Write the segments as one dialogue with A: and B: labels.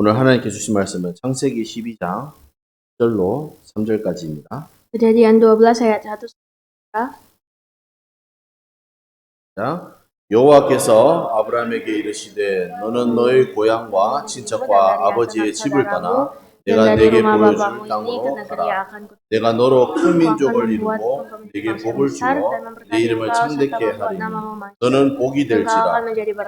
A: 오늘 하나님께 주신 말씀은 창세기 12장 1절로 3절까지입니다.
B: Kejadian 12 ayat 1
A: 자, 여호와께서 아브라함에게 이르시되 너는 너의 고향과 친척과 아버지의 집을 떠나 내가 네게 보여줄 땅으로 가라. 내가 너로 큰 민족을 이루고 네게 복을 주어 네 이름을 창대케 하리니 너는 복이 될지라.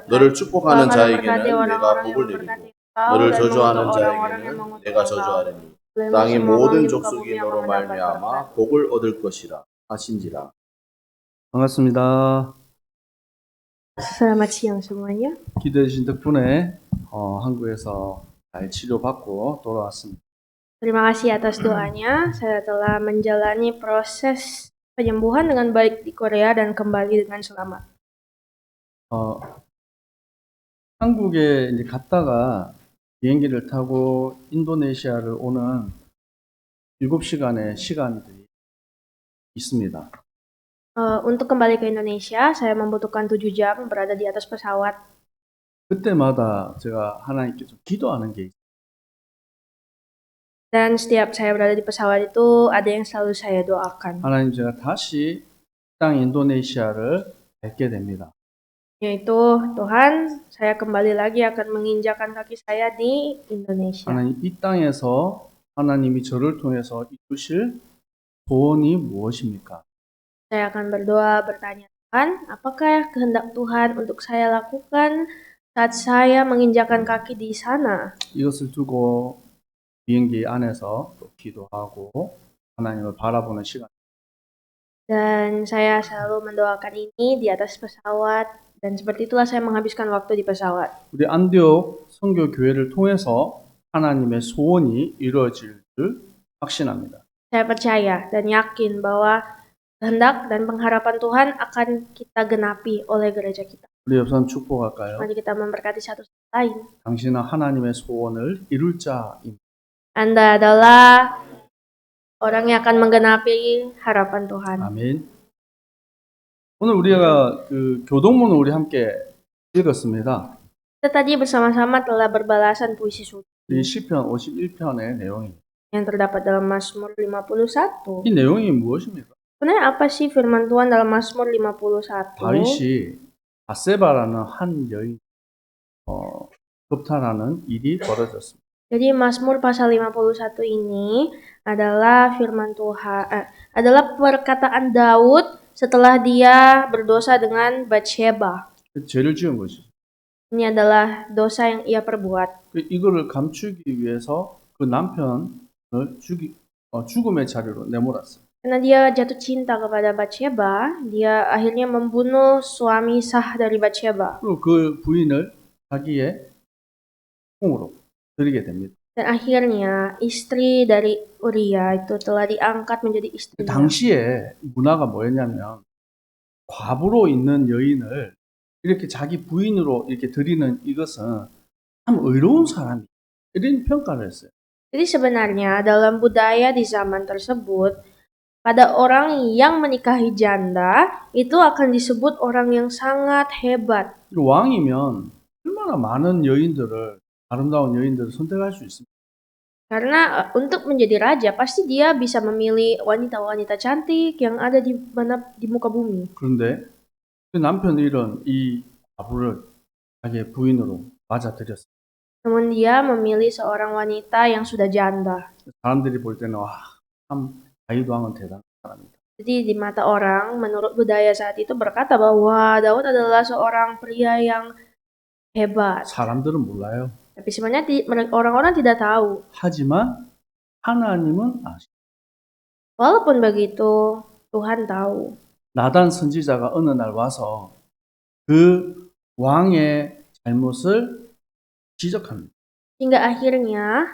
A: 너를 축복하는 자에게는 내가 복을 내리고 너를 저주하는 자에게는 내가 저주하리니 땅의 모든 족속이 너로 말미암아 복을 얻을 것이라 하신지라.
C: 반갑습니다.
B: Selamat siang semuanya.
C: 기도해 주신 덕분에 한국에서 잘 치료받고 돌아왔습니다.
B: Terima kasih atas doanya. Saya telah menjalani proses penyembuhan dengan baik di Korea dan kembali dengan selamat.
C: 한국에 이제 갔다가 비행기를 타고 인도네시아를 오는 7시간의 시간들이 있습니다.
B: Untuk kembali ke Indonesia, saya membutuhkan 7 jam berada di atas pesawat.
C: 그때마다 제가 하나님께 좀 기도하는 게 있어요.
B: Dan setiap saya berada di pesawat itu ada yang selalu saya doakan.
C: 하나님, 제가 다시 땅 인도네시아를 뵙게 됩니다.
B: Yaitu, Tuhan, saya kembali lagi akan menginjakkan kaki saya di Indonesia.
C: 하나님, 이 땅에서 하나님이 저를 통해서 이루실 소원이 무엇입니까?
B: Saya akan berdoa bertanya, Tuhan, apakah kehendak Tuhan untuk saya lakukan saat saya menginjakkan kaki di sana?
C: 이것을 두고 비행기 안에서 또 기도하고 하나님을 바라보는 시간.
B: Dan saya selalu mendoakan ini di atas pesawat, dan seperti itulah saya menghabiskan waktu di pesawat.
C: 우리 안디옥 선교 교회를 통해서 하나님의 소원이 이루어질 줄 확신합니다.
B: Saya percaya dan yakin bahwa kehendak dan pengharapan Tuhan akan kita genapi oleh gereja kita.
C: 우리 옆 사람 축복할까요?
B: Mari kita memberkati satu sama lain.
C: 당신은 하나님의 소원을 이룰 자입니다.
B: Anda adalah orang yang akan menggenapi harapan Tuhan.
C: 아멘. 오늘 우리가 그 교동문을 우리 함께 읽었습니다.
B: Kita tadi bersama-sama telah berbalasan puisi suci
C: 이 시편 51편의 내용입니다.
B: yang terdapat dalam Mazmur 51.
C: 이 내용이 무엇입니까?
B: Sebenarnya apa sih firman Tuhan dalam Mazmur 51?
C: 다윗이 바세바라는 한 여인 겁탈하는 일이 벌어졌습니다.
B: Jadi Mazmur pasal 51 ini adalah firman Tuhan, adalah perkataan Daud setelah dia berdosa dengan Batsheba.
C: 죄를 지은 것이죠.
B: Ini adalah dosa yang ia perbuat.
C: 이거를 감추기 위해서 그 남편을 죽음의 자리로 내몰았어요.
B: Karena dia jatuh cinta kepada Batsheba, dia akhirnya membunuh suami sah dari Batsheba.
C: 그리고 그 부인을 자기의 공으로 드리게 됩니다.
B: Dan akhirnya istri dari Uria itu telah diangkat menjadi istri.
C: 당시에 문화가 뭐였냐면 과부로 있는 여인을 이렇게 자기 부인으로 이렇게 드리는 이것은 참 의로운 사람이 이런 평가를 했어요.
B: Jadi sebenarnya dalam budaya di zaman tersebut, pada orang yang menikahi janda itu akan disebut orang yang sangat hebat.
C: 왕이면 얼마나 많은 여인들을 아름다운 여인들을 선택할 수 있습니다.
B: Karena untuk menjadi raja pasti dia bisa memilih wanita-wanita cantik yang ada di muka bumi.
C: 그런데 그 남편이 이런 이 과부를 자기의 부인으로 맞아들였어요.
B: Namun dia memilih seorang wanita yang sudah janda.
C: 사람들이 볼 때는 참 다윗 왕은 대단한 사람이다.
B: Jadi di mata orang, menurut budaya saat itu berkata bahwa Daud adalah seorang pria yang hebat.
C: 사람들은 몰라요.
B: Tapi sebenarnya orang-orang tidak tahu.
C: 하지만 하나님은 아시죠.
B: Walaupun begitu, Tuhan tahu.
C: 나단 선지자가 어느 날 와서 그 왕의 잘못을 지적합니다.
B: Hingga akhirnya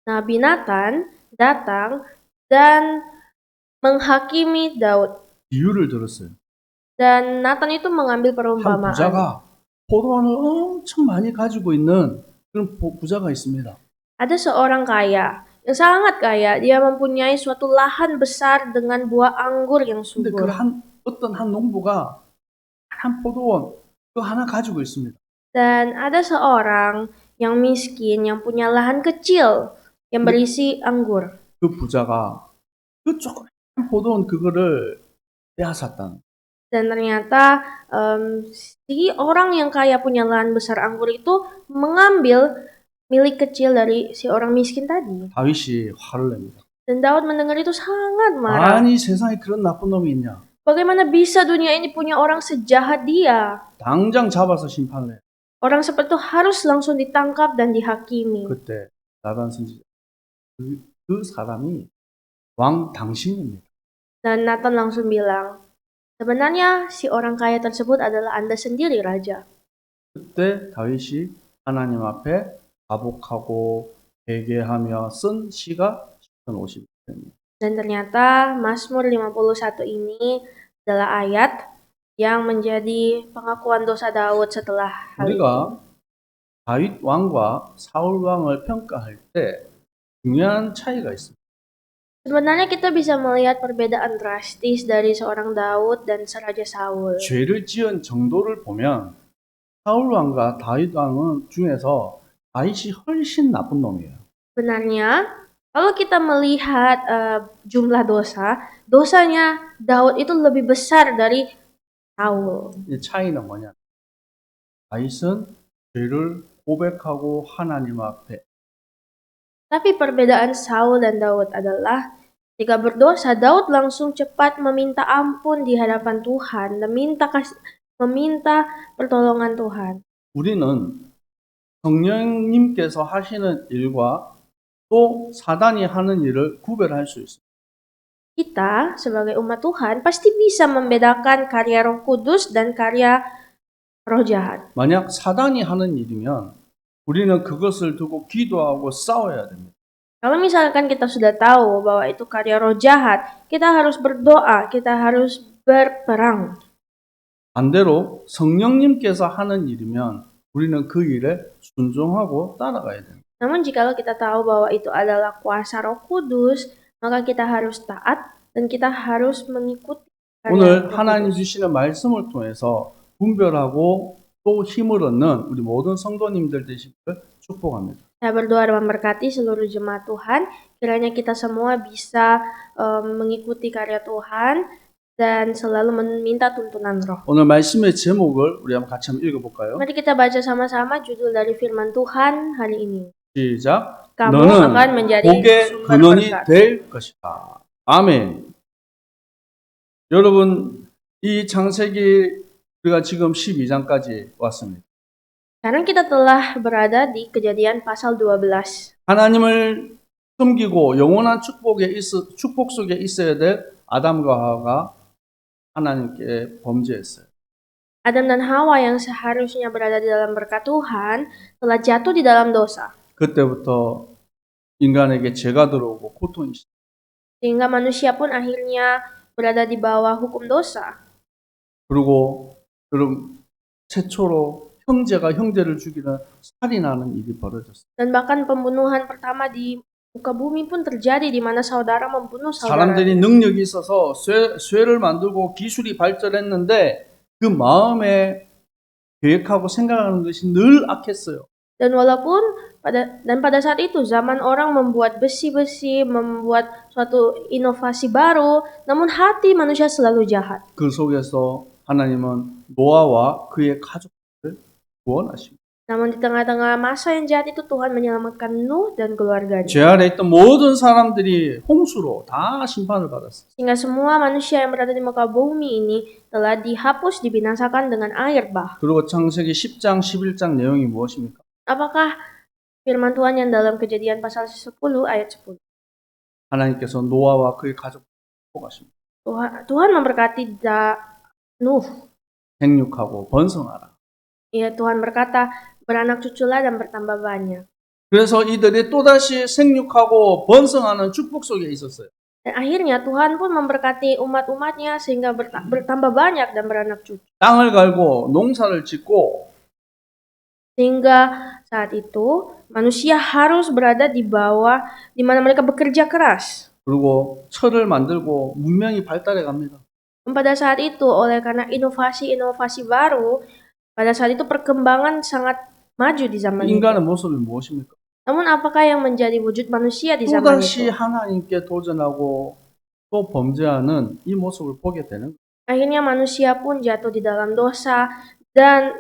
B: Nabi Nathan datang dan menghakimi Daud.
C: 비유를 들었어요.
B: Dan Nathan itu mengambil
C: 한
B: perumpamaan.
C: 부자가 포도원을 엄청 많이 가지고 있는 그런 부자가 있습니다.
B: Ada seorang kaya yang sangat kaya. Dia mempunyai suatu lahan besar dengan buah anggur yang
C: 근데
B: subur.
C: 어떤 한 농부가 한 포도원 그거 하나 가지고 있습니다.
B: Dan ada seorang yang miskin, yang punya lahan kecil yang berisi anggur.
C: 그 부자가 그 조그만 포도원 그거를 빼앗았다는.
B: Dan ternyata si orang yang kaya punya lahan besar anggur itu mengambil milik kecil dari si orang miskin tadi.
C: 다윗이 화를 냅니다.
B: Dan Daud mendengar itu sangat marah.
C: 아니 세상에 그런 나쁜 놈이 있냐?
B: Bagaimana bisa dunia ini punya orang sejahat dia?
C: 당장 잡아서 심판을 해.
B: Orang seperti itu harus langsung ditangkap dan dihakimi.
C: 그때 나단 선지자 그 사람이 왕 당신입니다.
B: Dan Nathan langsung bilang, sebenarnya si orang kaya tersebut adalah Anda sendiri, Raja.
C: 그때 다윗이 하나님 앞에 가복하고 회개하며 쓴 시가 50편입니다.
B: Dan ternyata Mazmur 51 ini adalah ayat yang menjadi pengakuan dosa Daud setelah hal itu.
C: 우리가 다윗 왕과 사울 왕을 평가할 때 중요한 차이가 있습니다.
B: Sebenarnya kita bisa melihat perbedaan drastis dari seorang Daud dan Raja Saul.
C: 죄를 지은 정도를 보면 사울 왕과 다윗 왕은 중에서 다윗이 훨씬 나쁜 놈이에요.
B: Sebenarnya, kalau kita melihat jumlah dosa, dosanya Daud itu lebih besar dari Saul.
C: 이 차이는 뭐냐? 다윗은 죄를 고백하고 하나님 앞에
B: Tapi perbedaan Saul dan Daud adalah jika berdosa, Daud langsung cepat meminta ampun di hadapan Tuhan dan meminta pertolongan Tuhan.
C: 우리는 성령님께서 하시는 일과 또 사단이 하는 일을 구별할 수 있습니다.
B: Kita sebagai umat Tuhan pasti bisa membedakan karya Roh Kudus dan karya roh jahat.
C: 만약 사단이 하는 일이면 우리는 그것을 두고 기도하고 싸워야 됩니다.
B: Kalau misalkan kita sudah tahu bahwa itu karya roh jahat, kita harus berdoa, kita harus berperang.
C: 반대로 성령님께서 하는 일이면 우리는 그 일에 순종하고 따라가야 됩니다.
B: Namun jikalau kita tahu bahwa itu adalah kuasa Roh Kudus, maka kita harus taat dan kita harus mengikuti karya
C: 오늘
B: Roh
C: 하나님
B: Kudus.
C: 주시는 말씀을 통해서 분별하고 또 힘을 얻는 우리 모든 성도님들 되시기를 축복합니다.
B: Saya berdoa dan memberkati seluruh jemaat Tuhan, kiranya kita semua bisa mengikuti karya Tuhan dan selalu meminta tuntunan roh.
C: 오늘 말씀의 제목을 우리 한번 같이 한번 읽어볼까요?
B: Mari kita baca sama-sama judul dari firman Tuhan hari ini.
C: 시작.
B: Kamu akan menjadi
C: 복의
B: sumber
C: 근원이
B: berkat.
C: 될 것이다. 아멘. 여러분, 이 창세기 우리가 지금 12장까지 왔습니다.
B: Sekarang kita telah berada di Kejadian pasal 12.
C: 하나님을 섬기고 영원한 축복 속에 있어야 될 아담과 하와가 하나님께 범죄했어요.
B: Adam dan Hawa yang seharusnya berada di dalam berkat Tuhan telah jatuh di dalam dosa.
C: 그때부터 인간에게 죄가 들어오고 고통이 시작.
B: Sehingga manusia pun akhirnya berada di bawah hukum dosa.
C: 그리고 그럼 최초로 형제가 형제를 죽이는 살인하는 일이 벌어졌어요.
B: Dan bahkan pembunuhan pertama di muka bumi pun terjadi di mana saudara membunuh saudara.
C: 사람들이 능력이 있어서 쇠를 만들고 기술이 발전했는데 그 마음에 계획하고 생각하는 것이 늘 악했어요.
B: Dan walaupun pada saat itu zaman orang membuat besi-besi, membuat suatu inovasi baru, namun hati manusia selalu jahat.
C: 그 속에서 하나님은 노아와 그의 가족을 구원하십니다.
B: Namun di tengah-tengah masa yang jahat itu Tuhan menyelamatkan Nuh dan keluarganya.
C: 죄 아래 있던 모든 사람들이 홍수로 다 심판을 받았어요.
B: Sehingga semua manusia yang berada di muka bumi ini telah dihapus, dibinasakan dengan air bah.
C: 그리고 창세기 10장, 11장 내용이 무엇입니까?
B: Apakah firman Tuhan yang dalam Kejadian pasal 10 ayat 10?
C: 하나님께서 노아와 그의 가족을 축복하십니다.
B: Tuhan memberkati Nuh.
C: 생육하고 번성하라.
B: Ya, Tuhan berkata, beranak cuculah dan bertambah banyak.
C: 그래서 이들이 또다시 생육하고 번성하는 축복 속에 있었어요.
B: Dan akhirnya Tuhan pun memberkati umat-umatnya sehingga bertambah banyak dan beranak cucu.
C: 땅을 갈고 농사를 짓고
B: Sehingga saat itu manusia harus berada di bawah di mana mereka bekerja keras.
C: 그리고 철을 만들고 문명이 발달해 갑니다.
B: Dan pada saat itu oleh karena inovasi-inovasi baru, pada saat itu perkembangan sangat maju di zaman itu.
C: 인간의 모습이 무엇입니까?
B: Namun apakah yang menjadi wujud manusia di zaman
C: 또다시
B: itu?
C: 하나님께 도전하고 또 범죄하는 이 모습을 보게 되는 거예요.
B: Akhirnya manusia pun jatuh di dalam dosa dan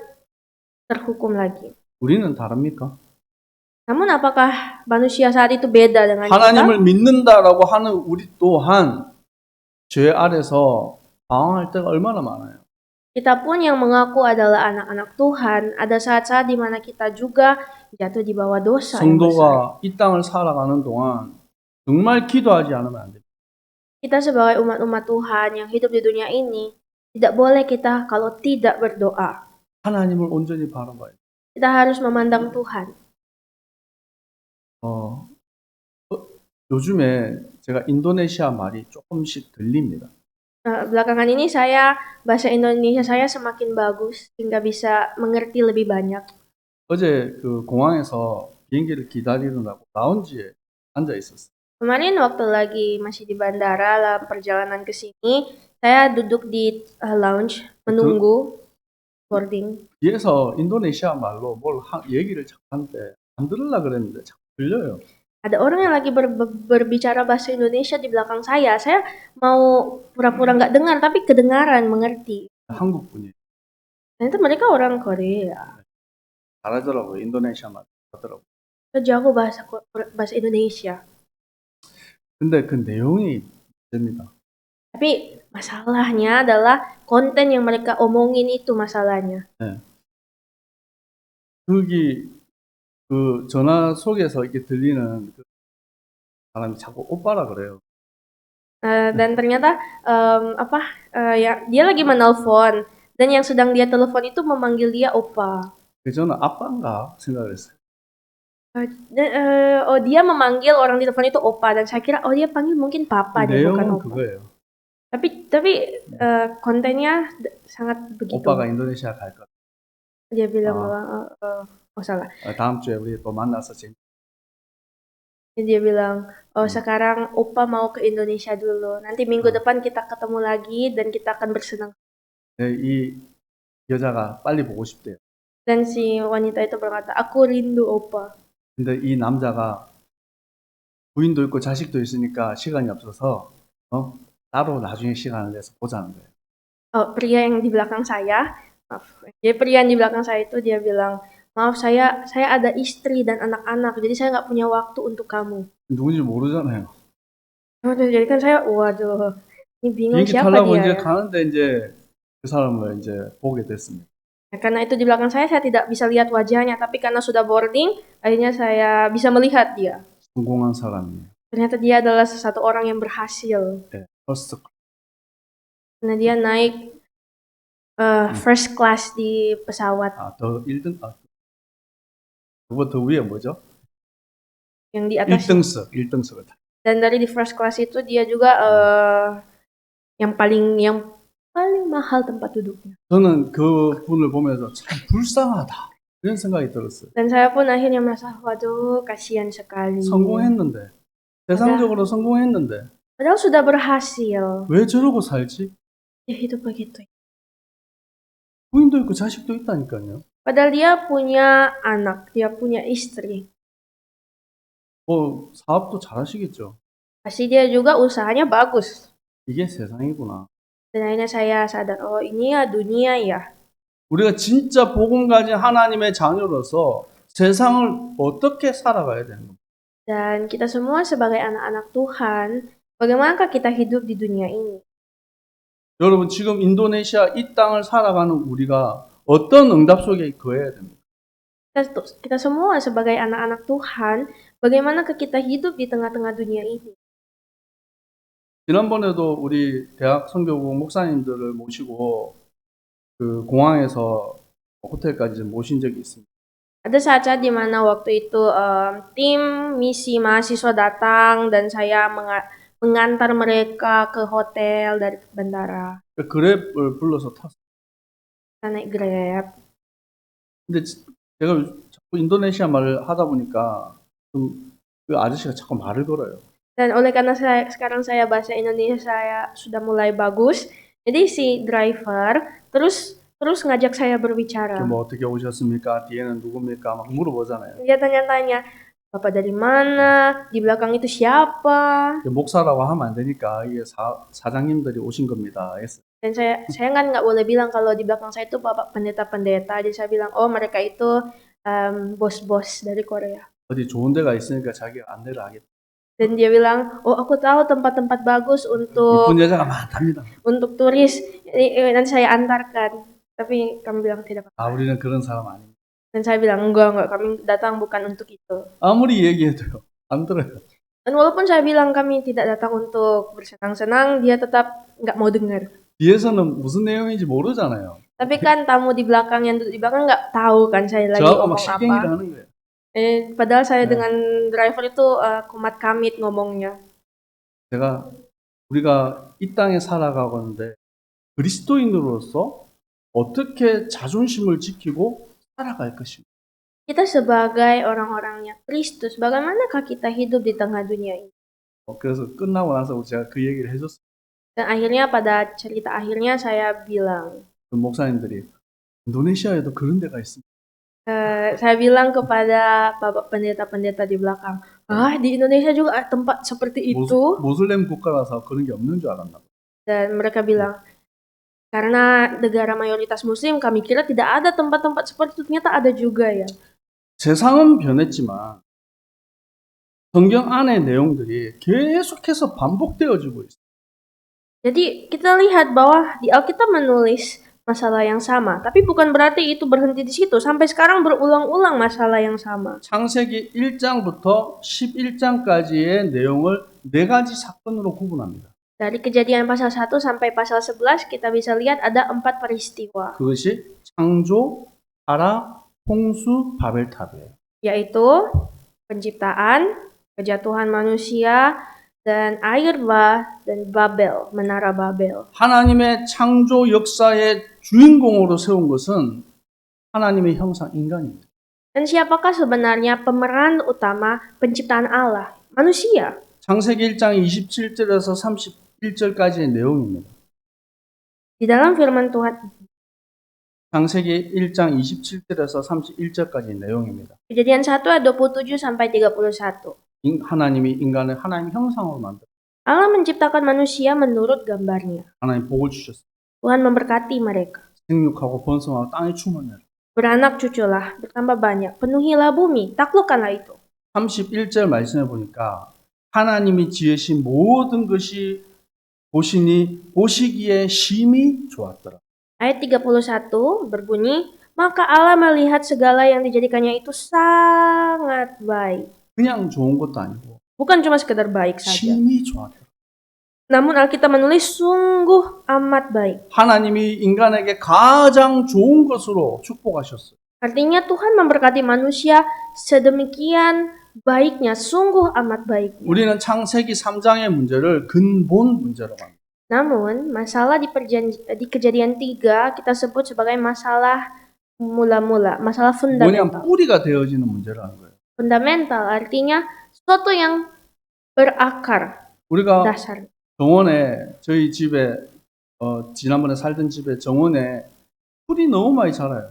B: terhukum lagi.
C: 우리는 다릅니까?
B: Namun apakah manusia saat itu beda dengan kita?
C: 하나님을 믿는다라고 하는 우리 또한 죄 아래서 방황할 때가 얼마나 많아요.
B: Kita pun yang mengaku adalah anak-anak Tuhan, ada saat-saat di mana kita juga jatuh di bawah dosa yang besar.
C: 성도가 이 땅을 살아가는 동안 정말 기도하지 않으면 안 됩니다.
B: Kita sebagai umat-umat Tuhan yang hidup di dunia ini, tidak boleh kita kalau tidak berdoa.
C: 하나님을 온전히 바라봐요.
B: Kita harus memandang Tuhan.
C: 요즘에 제가 인도네시아 말이 조금씩 들립니다.
B: Belakangan ini bahasa Indonesia saya semakin bagus hingga bisa mengerti lebih banyak.
C: 어제 그 공항에서 비행기를 기다리느라고 라운지에 앉아 있었어요.
B: Kemarin waktu lagi masih di bandara dalam perjalanan ke sini, saya duduk di lounge menunggu boarding.
C: 뒤에서 인도네시아 말로 뭘 얘기를 자꾸 하는데 안 들으려 그랬는데 자꾸 들려요.
B: Ada orang yang lagi berbicara bahasa Indonesia di belakang saya. Saya mau pura-pura nggak dengar, tapi kedengaran, mengerti.
C: 한국 분이
B: Ternyata mereka orang Korea.
C: 잘하더라고요. 인도네시아 말 하더라고요.
B: Jago bahasa Indonesia.
C: 근데 그 내용이 문제입니다.
B: Tapi masalahnya adalah konten yang mereka omongin itu masalahnya.
C: 거기 그 전화 속에서 이렇게 들리는 그 사람이 자꾸 오빠라 그래요.
B: Dan ternyata ya dia lagi menelpon dan yang sedang dia telepon itu memanggil dia opa.
C: 저는 아빠인가 생각을 했어요.
B: Dia memanggil orang di telepon itu opa dan saya kira dia panggil mungkin papa dia bukan
C: 내용은
B: opa.
C: 그거예요.
B: Tapi kontennya sangat begitu.
C: 오빠가 인도네시아 갈 거야.
B: Dia bilang bahwa salah.
C: 다음 주에 우리 또 만나서
B: Dia bilang, sekarang opa mau ke Indonesia dulu. Nanti minggu depan kita ketemu lagi dan kita akan bersenang.
C: 이 여자가 빨리 보고 싶대요.
B: Dan si wanita itu berkata, aku rindu opa.
C: 근데 이 남자가 부인도 있고 자식도 있으니까 시간이 없어서 따로 나중에 시간을 내서 보자는 거예요.
B: Pria yang di belakang saya, pria yang di belakang saya itu dia bilang, maaf saya ada istri dan anak-anak, jadi saya nggak punya waktu untuk kamu.
C: 누군지 모르잖아요.
B: Jadi kan saya, waduh, ini bingung
C: 비행기
B: siapa
C: 타려고
B: dia.
C: 이제 가는데 이제 그 사람을 이제 보게 됐습니다.
B: Karena itu di belakang saya tidak bisa lihat wajahnya, tapi karena sudah boarding, akhirnya saya bisa melihat dia.
C: 성공한 사람이에요.
B: Ternyata dia adalah satu orang yang berhasil.
C: 네, 퍼스트.
B: Karena dia naik first class di pesawat.
C: 더 1등. 그거 더 위에 뭐죠?
B: Yang di atas.
C: 1등석을 타.
B: Dan dari di first class itu dia juga yang paling mahal tempat duduknya.
C: 저는 그 분을 보면서 참 불쌍하다 이런 생각이 들었어요.
B: Dan saya pun akhirnya merasa, waduh, kasihan sekali.
C: 성공했는데, 세상적으로 성공했는데,
B: Padahal sudah berhasil.
C: 왜 저러고 살지?
B: Dia hidup begitu.
C: 부인도 있고 자식도 있다니까요.
B: Padahal dia punya anak, dia punya istri.
C: 뭐 사업도 잘하시겠죠.
B: Pasti dia juga usahanya bagus.
C: 이게 세상이구나.
B: Dan akhirnya saya sadar, ini ya dunia ya.
C: 우리가 진짜 복음 가진 하나님의 자녀로서 세상을 어떻게 살아가야 되는 겁니까?
B: Dan kita semua sebagai anak-anak Tuhan, bagaimanakah kita hidup di dunia ini?
C: 여러분 지금 인도네시아 이 땅을 살아가는 우리가 어떤 응답 속에 거해야 됩니까?
B: Kita semua sebagai anak-anak Tuhan, bagaimanakah kita hidup di tengah-tengah dunia ini?
C: 지난번에도 우리 대학 선교국 목사님들을 모시고 그 공항에서 호텔까지 모신 적이 있습니다.
B: Ada saat-saat di mana waktu itu tim misi mahasiswa datang dan saya mengantar mereka ke hotel dari bandara.
C: 그랩을 불러서 탔어요.
B: Kita naik Grab.
C: 근데 제가 자꾸 인도네시아 말을 하다 보니까 좀 그 아저씨가 자꾸 말을 걸어요.
B: Dan oleh karena sekarang saya bahasa Indonesia saya sudah mulai bagus, jadi si driver terus terus ngajak saya berbicara.
C: 뭐 어떻게 오셨습니까? 뒤에는 누굽니까? 막 물어보잖아요.
B: Dia tanya-tanya, Bapak dari mana? Di belakang itu siapa?
C: 목사라고 하면 안 되니까 이게 사장님들이 오신 겁니다. 했어요.
B: Dan saya kan nggak boleh bilang kalau di belakang saya itu Bapak pendeta-pendeta. Jadi saya bilang, oh mereka itu bos-bos dari Korea.
C: 어디 좋은 데가 있으니까 자기가 안내를 하겠다.
B: Dan dia bilang, oh aku tahu tempat-tempat bagus untuk
C: 이쁜 여자가 많답니다.
B: turis. Nanti saya antarkan. Tapi kami bilang tidak.
C: 아, 우리는 그런 사람 아닙니다.
B: Dan saya bilang, enggak, kami datang bukan untuk itu.
C: 아무리 얘기해도요. 안 들어요.
B: Dan walaupun saya bilang kami tidak datang untuk bersenang-senang, dia tetap nggak mau dengar.
C: 뒤에서는 무슨 내용인지 모르잖아요.
B: Tapi kan tamu di belakang yang duduk di belakang nggak tahu kan saya lagi
C: 저하고 막
B: ngomong
C: 실갱이를
B: apa.
C: 하는 거예요.
B: Padahal saya
C: 네.
B: dengan driver itu kumat kamit ngomongnya.
C: 우리가 이 땅에 살아가고 있는데 그리스도인으로서 어떻게 자존심을 지키고 살아갈 것인가?
B: Kita sebagai orang-orangnya Kristus, bagaimanakah kita hidup di tengah dunia ini?
C: 그래서 끝나고 나서 제가 그 얘기를 해줬어요.
B: Dan akhirnya pada cerita akhirnya saya bilang,
C: 그 목사님들이 인도네시아에도 그런 데가 있습니다.
B: saya bilang kepada bapak pendeta-pendeta di belakang, di Indonesia juga ada tempat seperti itu.
C: 모슬렘 국가라서 그런 게 없는 줄 알았나 봐요.
B: Dan mereka bilang, karena negara mayoritas muslim, kami kira tidak ada tempat-tempat seperti itu. Ternyata ada juga ya.
C: 세상은 변했지만 성경 안의 내용들이 계속해서 반복되어지고 있어요.
B: Jadi kita lihat bahwa di Alkitab menulis masalah yang sama. Tapi bukan berarti itu berhenti di situ. Sampai sekarang berulang-ulang masalah yang sama.
C: 창세기 1장부터 11장까지의 내용을 네 가지 사건으로 구분합니다.
B: Dari kejadian pasal 1 sampai pasal 11 kita bisa lihat ada 4 peristiwa.
C: 그것이 창조, 타락, 홍수, 바벨탑이에요.
B: Yaitu penciptaan, kejatuhan manusia, dan air bah, dan Babel, menara Babel.
C: 하나님의 창조 역사의 주인공으로 세운 것은 하나님의 형상 인간입니다.
B: Dan siapakah sebenarnya pemeran utama penciptaan Allah? Manusia.
C: 창세기 1장 27절에서 31절까지의 내용입니다.
B: Di dalam firman Tuhan,
C: 창세기 1장 27절에서 31절까지의 내용입니다.
B: Kejadian 1 ayat 27 sampai 31.
C: 하나님이 인간을 하나님 형상으로 만들었어요.
B: Allah menciptakan manusia menurut gambarnya.
C: 하나님 복을 주셨어요.
B: Tuhan memberkati mereka.
C: 생육하고 번성하고 땅에 충만해라.
B: Beranak cuculah, bertambah banyak, penuhilah bumi, taklukkanlah itu.
C: 31절 말씀해 보니까 하나님이 지으신 모든 것이 보시기에 심히 좋았더라.
B: Ayat 31 berbunyi, maka Allah melihat segala yang dijadikannya itu sangat baik.
C: 그냥 좋은 것도 아니고
B: Bukan cuma sekedar baik saja.
C: 심히 좋았더라.
B: Namun Alkitab menulis sungguh amat baik.
C: 하나님이 인간에게 가장 좋은 것으로 축복하셨어요.
B: Artinya Tuhan memberkati manusia sedemikian baiknya, sungguh amat baiknya.
C: 우리는 창세기 3장의 문제를 근본 문제라고 합니다.
B: Namun, masalah di kejadian 3 kita sebut sebagai masalah mula-mula, masalah
C: 뭐냐면
B: fundamental.
C: 뿌리가 되어지는 문제라는 거예요.
B: Fundamental artinya sesuatu yang berakar,
C: 우리가
B: dasar.
C: 정원에 저희 집에 지난번에 살던 집에 정원에 풀이 너무 많이 자라요.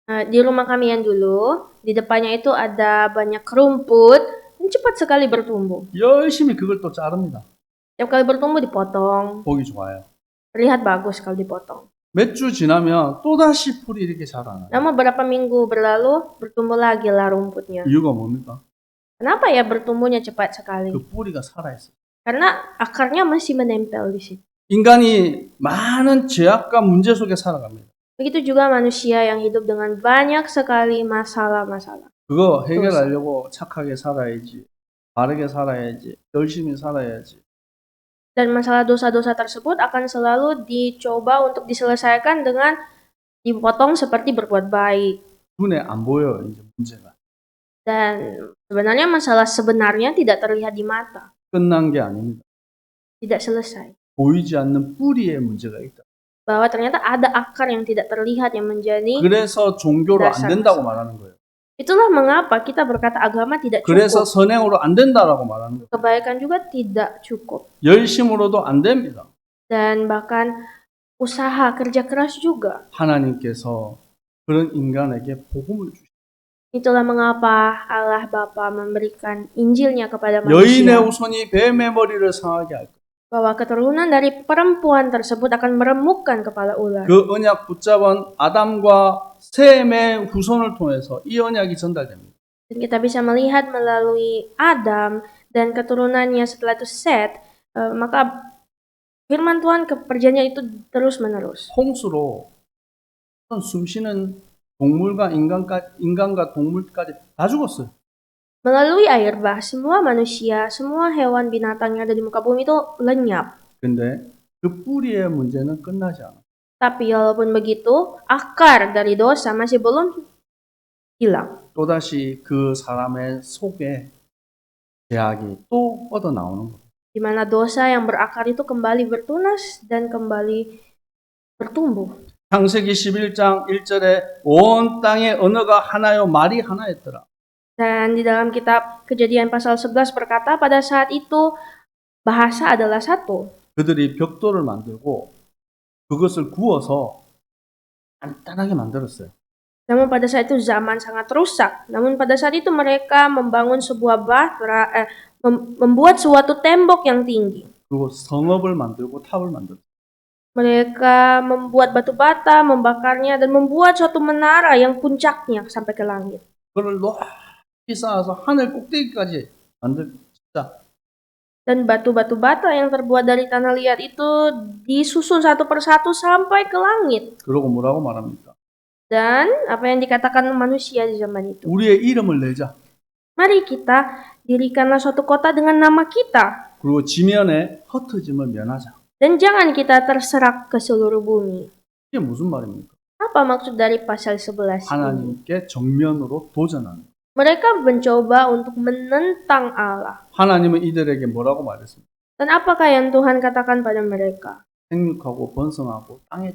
B: Di rumah kami yang dulu, di depannya itu ada banyak rumput dan cepat sekali bertumbuh.
C: 열심히 그걸 또 자릅니다.
B: Setiap kali bertumbuh dipotong,
C: 보기 좋아요.
B: terlihat bagus kalau dipotong.
C: 몇 주 지나면 또다시 풀이 이렇게 자라나요.
B: Namun beberapa minggu berlalu, bertumbuh lagi lah rumputnya.
C: 이유가 뭡니까?
B: Kenapa ya bertumbuhnya cepat sekali?
C: 그 뿌리가 살아있어요.
B: Karena akarnya masih menempel di situ.
C: 인간이 많은 죄악과 문제 속에 살아갑니다.
B: Begitu juga manusia yang hidup dengan banyak sekali masalah-masalah.
C: 그거 해결하려고 착하게 살아야지, 바르게 살아야지, 열심히 살아야지.
B: Dan masalah dosa-dosa tersebut akan selalu dicoba untuk diselesaikan dengan dipotong seperti berbuat baik.
C: 눈에 안 보여요, 이제 문제가.
B: Dan sebenarnya masalah sebenarnya tidak terlihat di mata.
C: 끝난 게 아닙니다.
B: Tidak selesai.
C: 보이지 않는 뿌리에 문제가 있다.
B: Bahwa ternyata ada akar yang tidak terlihat yang menjadi.
C: 그래서 종교로 안
B: dasar
C: 된다고
B: masalah.
C: 말하는 거예요.
B: Itulah mengapa kita berkata agama tidak
C: 그래서
B: cukup.
C: 선행으로 안 된다라고 말하는 거예요.
B: Kebaikan juga tidak cukup.
C: 열심으로도 안 됩니다.
B: Dan bahkan usaha, kerja keras juga.
C: 하나님께서 그런 인간에게 복음을 주셨어요.
B: Itulah mengapa Allah Bapa memberikan Injilnya kepada
C: 여인의
B: manusia.
C: 후손이 뱀의 머리를 상하게 할 거예요.
B: Bahwa keturunan dari perempuan tersebut akan meremukkan kepala ular.
C: 그 언약 붙잡은 아담과 셈의 후손을 통해서 이 언약이 전달됩니다.
B: Dan kita bisa melihat melalui Adam dan keturunannya setelah itu Set, maka firman Tuhan perjanjian itu terus menerus.
C: 홍수로 숨쉬는 동물과 인간과 동물까지 다 죽었어요.
B: Melalui air bah, semua manusia, semua hewan binatang yang ada di muka bumi itu lenyap.
C: 근데 그 뿌리의 문제는 끝나지 않아요.
B: Tapi walaupun begitu, akar dari dosa masih belum hilang.
C: 또다시 그 사람의 속에 죄악이 또 뻗어 나오는 거예요.
B: Di mana dosa yang berakar itu kembali bertunas dan kembali bertumbuh.
C: 창세기 11장 1절에 온 땅의 언어가 하나요 말이 하나였더라.
B: Dan di dalam kitab Kejadian pasal 11 berkata pada saat itu bahasa adalah satu.
C: 그들이 벽돌을 만들고 그것을 구워서 간단하게 만들었어요.
B: Namun pada saat itu zaman sangat rusak. Namun pada saat itu mereka membangun sebuah batra, membuat suatu tembok yang tinggi.
C: 그리고 성읍을 만들고 탑을 만들었어요.
B: Mereka membuat batu bata, membakarnya, dan membuat suatu menara yang puncaknya sampai ke langit.
C: 그걸 높이 쌓아서 하늘 꼭대기까지 진짜.
B: Dan batu-batu bata yang terbuat dari tanah liat itu disusun satu persatu sampai ke langit.
C: 그러고 뭐라고 말합니까?
B: Dan apa yang dikatakan manusia di zaman itu.
C: 우리의 이름을 내자.
B: Mari kita dirikanlah suatu kota dengan nama kita.
C: 그리고 지면에 흩어짐을 면하자.
B: Dan jangan kita terserak ke seluruh bumi.
C: 이게 무슨 말입니까?
B: Apa maksud dari pasal 11 ini?
C: 하나님께 정면으로 도전하는.
B: Mereka mencoba untuk menentang Allah.
C: 하나님은 이들에게 뭐라고 말했습니까?
B: Dan apakah yang Tuhan katakan pada mereka?
C: 생육하고 번성하고 땅에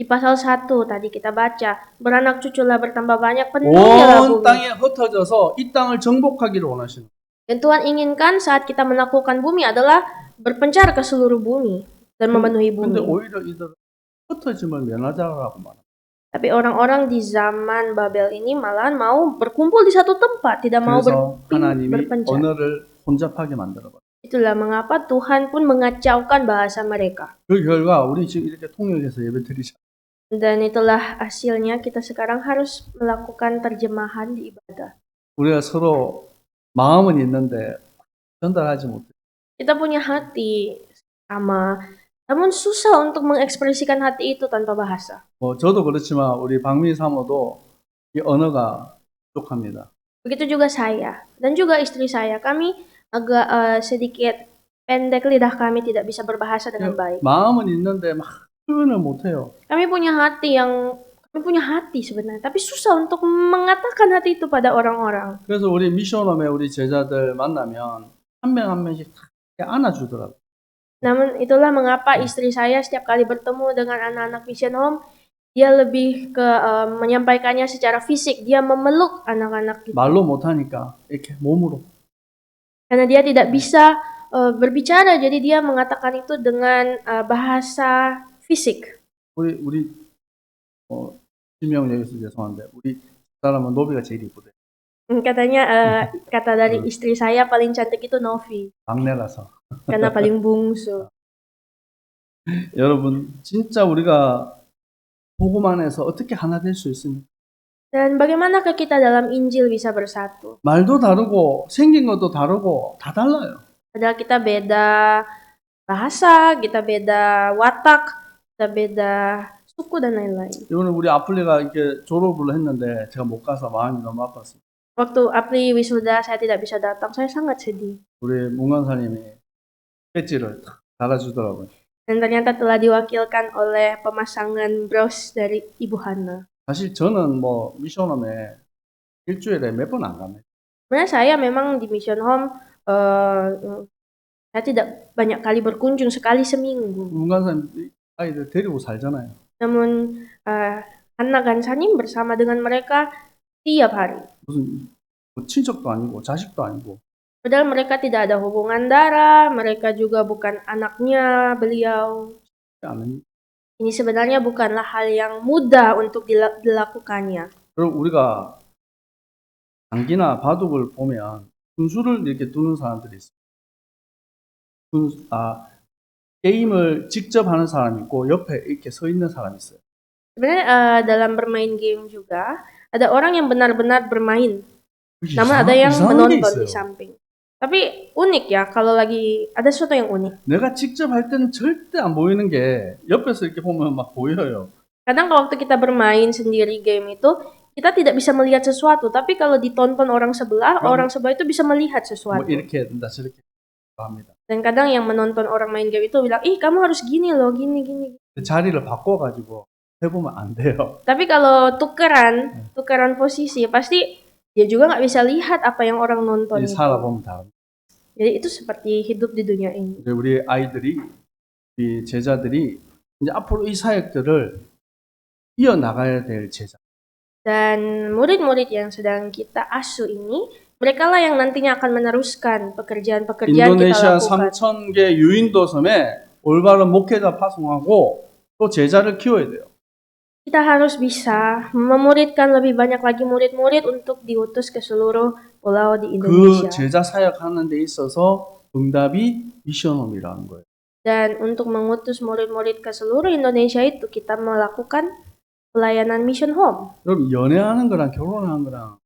B: Di pasal 1 tadi kita baca, beranak cuculah bertambah banyak, penuhilah
C: 온
B: bumi.
C: 땅에 흩어져서 이 땅을 정복하기를 원하시는.
B: Dan Tuhan inginkan saat kita menaklukkan bumi adalah berpencar ke seluruh bumi dan memenuhi
C: 근데
B: bumi.
C: 오히려 이들은 흩어짐을 면하자라고 말합니다.
B: Tapi orang-orang di zaman Babel ini malahan mau berkumpul di satu tempat, tidak mau
C: 그래서 하나님이
B: berpencar.
C: 언어를 혼잡하게 만들어버려요.
B: Itulah mengapa Tuhan pun mengacaukan bahasa mereka.
C: 그 결과 우리 지금 이렇게 통역해서 예배드리자.
B: Dan itulah hasilnya kita sekarang harus melakukan terjemahan di ibadah.
C: 우리가 서로 마음은 있는데 전달하지 못해.
B: Kita punya hati sama, namun susah untuk mengekspresikan hati itu tanpa bahasa.
C: 저도 그렇지만 우리 박미 사모도 이 언어가 부족합니다.
B: Begitu juga saya dan juga istri saya. Kami agak sedikit pendek lidah, kami tidak bisa berbahasa dengan baik.
C: 마음은 있는데 막 표현을 못해요.
B: Kami punya hati sebenarnya, tapi susah untuk mengatakan hati itu pada orang-orang.
C: 그래서 우리 미션홈에 우리 제자들 만나면 한 명 한 명씩 안아주더라고요.
B: Namun itulah mengapa istri saya setiap kali bertemu dengan anak-anak Mission Home, dia lebih ke menyampaikannya secara fisik. Dia memeluk anak-anak itu.
C: 말로 못하니까 이렇게 몸으로.
B: Karena dia tidak bisa berbicara, jadi dia mengatakan itu dengan bahasa fisik.
C: 우리 지명 여기서 죄송한데 우리 사람은 노비가 제일 이쁘대.
B: Katanya kata dari istri saya paling cantik itu Novi,
C: 막내라서.
B: karena paling bungsu.
C: 여러분 진짜 우리가 복음 안에서 어떻게 하나 될 수 있습니까?
B: Dan bagaimanakah kita dalam Injil bisa bersatu?
C: 말도 다르고 생긴 것도 다르고 다 달라요.
B: Padahal kita beda bahasa, kita beda watak, kita beda suku dan lain-lain.
C: 이번에 우리 아플리가 이렇게 졸업을 했는데 제가 못 가서 마음이 너무 아팠어요.
B: Waktu Apri wisuda saya tidak bisa datang, saya sangat sedih.
C: 우리 문관사님이 배지를 탁 달아주더라고요.
B: Dan ternyata telah diwakilkan oleh pemasangan bros dari Ibu Hana.
C: 사실 저는 미션홈에 일주일에 몇 번 안 갑니다.
B: Sebenarnya saya memang di Mission Home saya tidak banyak kali berkunjung, sekali seminggu.
C: 문관사님 아이들 데리고 살잖아요.
B: Namun Hana Gansanim bersama dengan mereka tiap hari.
C: 무슨 친척도 아니고 자식도 아니고.
B: Padahal mereka tidak ada hubungan darah, mereka juga bukan anaknya beliau. Ini sebenarnya bukanlah hal yang mudah untuk dilakukannya.
C: 그리고 우리가 장기나 바둑을 보면 분수를 이렇게 두는 사람들이 있어요. 게임을 직접 하는 사람이 있고 옆에 이렇게 서 있는 사람이 있어요.
B: Sebenarnya dalam bermain game juga ada orang yang benar-benar bermain, namun ada yang
C: 이상한 게
B: menonton
C: 있어요.
B: di samping. Tapi unik ya kalau lagi ada sesuatu yang unik.
C: 내가 직접 할 때는 절대 안 보이는 게 옆에서 이렇게 보면 막 보여요.
B: Kadang kalau waktu kita bermain sendiri game itu kita tidak bisa melihat sesuatu, tapi kalau ditonton orang sebelah itu bisa melihat
C: 뭐
B: sesuatu.
C: 이렇게 해야 된다 저렇게 합니다.
B: Dan kadang yang menonton orang main game itu bilang, ih kamu harus gini loh, gini.
C: 자리를 바꿔가지고 해보면 안 돼요.
B: Tapi kalau tukeran posisi, pasti dia juga nggak bisa lihat apa yang orang nonton itu.
C: 살아보면 다.
B: Jadi itu seperti hidup di dunia ini.
C: 우리 아이들이, 우리 제자들이 이제 앞으로 이 사역들을 이어나가야 될 제자.
B: Dan murid-murid yang sedang kita asuh ini, mereka lah yang nantinya akan meneruskan pekerjaan-pekerjaan kita
C: 인도네시아
B: lakukan.
C: 3,000개 유인도 섬에 올바른 목회자 파송하고 또 제자를 키워야 돼요.
B: Kita harus bisa memuridkan lebih banyak lagi murid-murid untuk diutus ke seluruh pulau di
C: 그
B: Indonesia.
C: 제자 사역하는 데 있어서 응답이 미션홈이라는 거예요.
B: Dan untuk mengutus murid-murid ke seluruh Indonesia itu kita melakukan pelayanan mission home.
C: 여러분 연애하는 거랑 결혼하는 거랑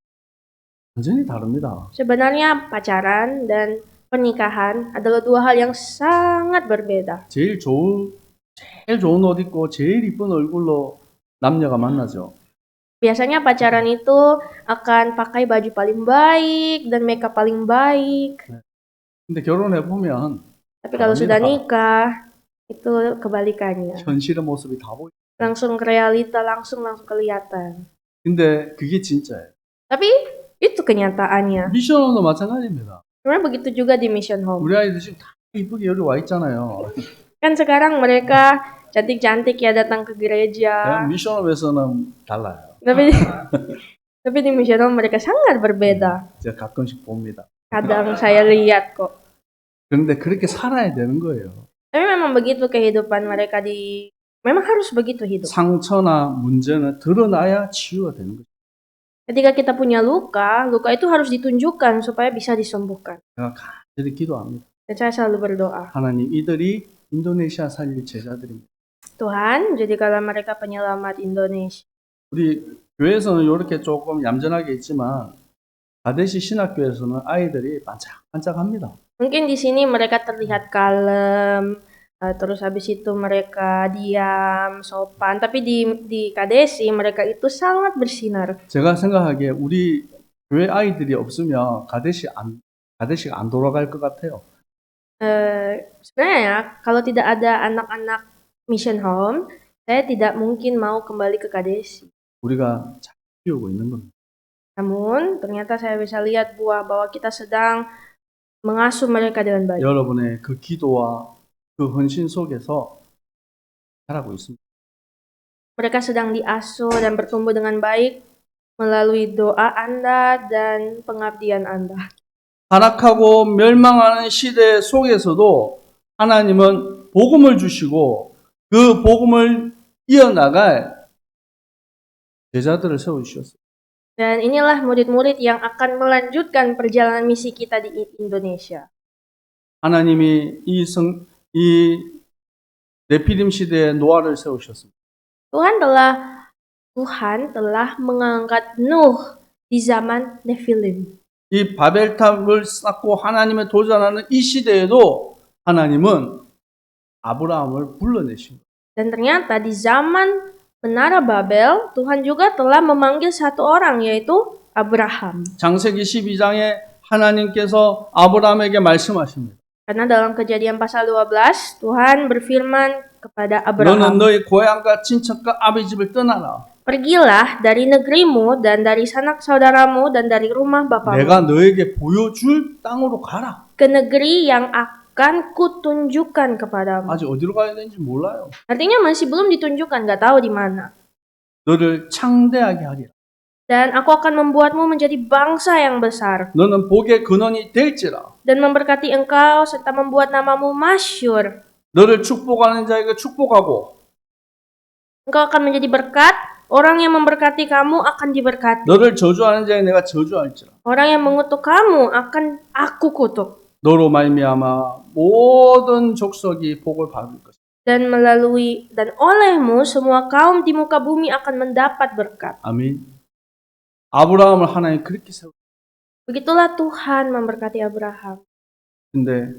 C: 완전히 다릅니다.
B: Sebenarnya pacaran dan pernikahan adalah dua hal yang sangat berbeda.
C: 제일 좋은 옷 입고 제일 이쁜 얼굴로 남녀가 만나죠.
B: Biasanya pacaran itu akan pakai baju paling baik dan makeup paling baik.
C: 근데 결혼해 보면
B: Tapi kalau sudah nikah, itu kebalikannya.
C: 현실의 모습이 다 보여.
B: Langsung ke realita, langsung kelihatan.
C: 근데 그게 진짜예요.
B: Tapi itu kenyataannya.
C: 미션홈도 마찬가지입니다.
B: Sebenarnya begitu juga di mission home.
C: 우리 아이들 지금 다 이쁘게 여기 와 있잖아요.
B: Kan sekarang mereka cantik-cantik ya datang ke gereja.
C: 미션홈에서는 달라요.
B: Tapi di mission home mereka sangat berbeda.
C: 제가 가끔씩 봅니다.
B: Kadang saya lihat kok.
C: 그런데 그렇게 살아야 되는 거예요.
B: Tapi memang begitu kehidupan mereka memang harus begitu hidup.
C: 상처나 문제는 드러나야 치유가 되는 거죠.
B: Ketika kita punya luka itu harus ditunjukkan supaya bisa disembuhkan.
C: 제가 간절히 기도합니다.
B: Dan saya selalu berdoa.
C: 하나님 이들이 인도네시아 살릴 제자들입니다.
B: Tuhan, jadikanlah mereka penyelamat Indonesia.
C: 우리 교회에서는 이렇게 조금 얌전하게 있지만 가데시 신학교에서는 아이들이 반짝반짝합니다.
B: Mungkin di sini mereka terlihat kalem, terus habis itu mereka diam, sopan. Tapi di Kadesi mereka itu sangat bersinar.
C: 제가 생각하기에 우리 교회 아이들이 없으면 가데시가 안 돌아갈 것 같아요.
B: Sebenarnya kalau tidak ada anak-anak mission home, saya tidak mungkin mau kembali ke Kadesi.
C: 우리가 잘 키우고 있는 겁니다.
B: Namun ternyata saya bisa lihat buah bahwa kita sedang mengasuh mereka dengan baik.
C: 여러분의 그 기도와 그 헌신 속에서 자라고 있습니다.
B: Mereka sedang diasuh dan bertumbuh dengan baik melalui doa Anda dan pengabdian Anda.
C: 타락하고 멸망하는 시대 속에서도 하나님은 복음을 주시고 그 복음을 이어나갈 제자들을 세우셨어요.
B: Dan inilah murid-murid yang akan melanjutkan perjalanan misi kita di Indonesia.
C: 하나님이 이 네피림 시대에 노아를 세우셨습니다.
B: Tuhan telah mengangkat Nuh di zaman Nephilim.
C: 이 바벨탑을 쌓고 하나님의 도전하는 이 시대에도 하나님은 아브라함을 불러내신 거예요.
B: Dan ternyata di zaman Menara Babel, Tuhan juga telah memanggil satu orang, yaitu Abraham.
C: 창세기 12장에 하나님께서 아브라함에게 말씀하십니다.
B: Karena dalam Kejadian pasal 12, Tuhan berfirman kepada
C: 너는
B: Abraham,
C: 너의 고향과 친척과 아비 집을 떠나라.
B: pergilah dari negerimu dan dari sanak saudaramu dan dari rumah bapamu
C: 내가 너에게 보여줄 땅으로 가라.
B: ke negeri yang akan kutunjukkan kepadamu.
C: 아직 어디로 가야 되는지 몰라요.
B: Artinya masih belum ditunjukkan, nggak tahu di mana.
C: 너를 창대하게 하리라.
B: Dan aku akan membuatmu menjadi bangsa yang besar
C: 너는 복의 근원이 될지라.
B: dan memberkati engkau serta membuat namamu masyhur.
C: 너를 축복하는 자에게 축복하고
B: Engkau akan menjadi berkat. Orang yang memberkati kamu akan diberkati.
C: 너를 저주하는 자에 내가 저주할지라.
B: Orang yang mengutuk kamu akan aku kutuk.
C: 너로 말미암아 모든 족속이 복을 받을 것이다.
B: Dan olehmu semua kaum di muka bumi akan mendapat berkat.
C: 아멘. 아브라함을 하나님 그렇게 세웠어요.
B: Begitulah Tuhan memberkati Abraham.
C: 근데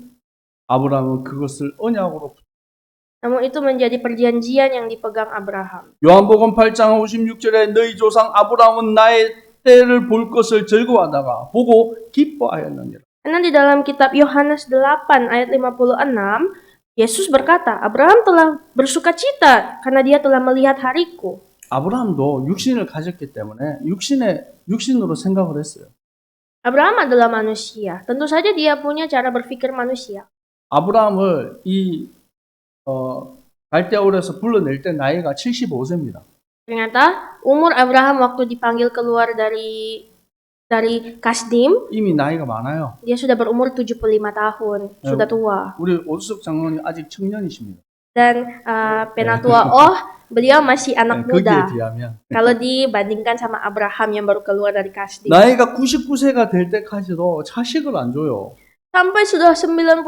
C: 아브라함은 그것을 언약으로
B: Namun itu menjadi perjanjian yang dipegang Abraham.
C: 요한복음 8장 56절에 너희 조상 아브라함은 나의 때를 볼 것을 즐거워하다가 보고 기뻐하였느니라.
B: Karena di dalam kitab Yohanes 8 ayat 56, Yesus berkata, Abraham telah bersukacita karena dia telah melihat hariku.
C: 아브라함도 육신을 가졌기 때문에 육신으로 생각을 했어요.
B: Abraham adalah manusia. Tentu saja dia punya cara berpikir manusia.
C: 아브라함을 갈대아울에서 불러낼 때 나이가 75세입니다.
B: Ternyata umur Abraham waktu dipanggil keluar dari Kasdim,
C: 이미 나이가 많아요.
B: dia sudah berumur 75 tahun, sudah tua.
C: 우리 오수석 장로님 아직 청년이십니다.
B: Dan Penatua beliau masih anak muda.
C: 거기에 비하면
B: Kalau dibandingkan sama Abraham yang baru keluar dari Kasdim.
C: 나이가 99세가 될 때까지도 자식을 안 줘요.
B: Sampai sudah 99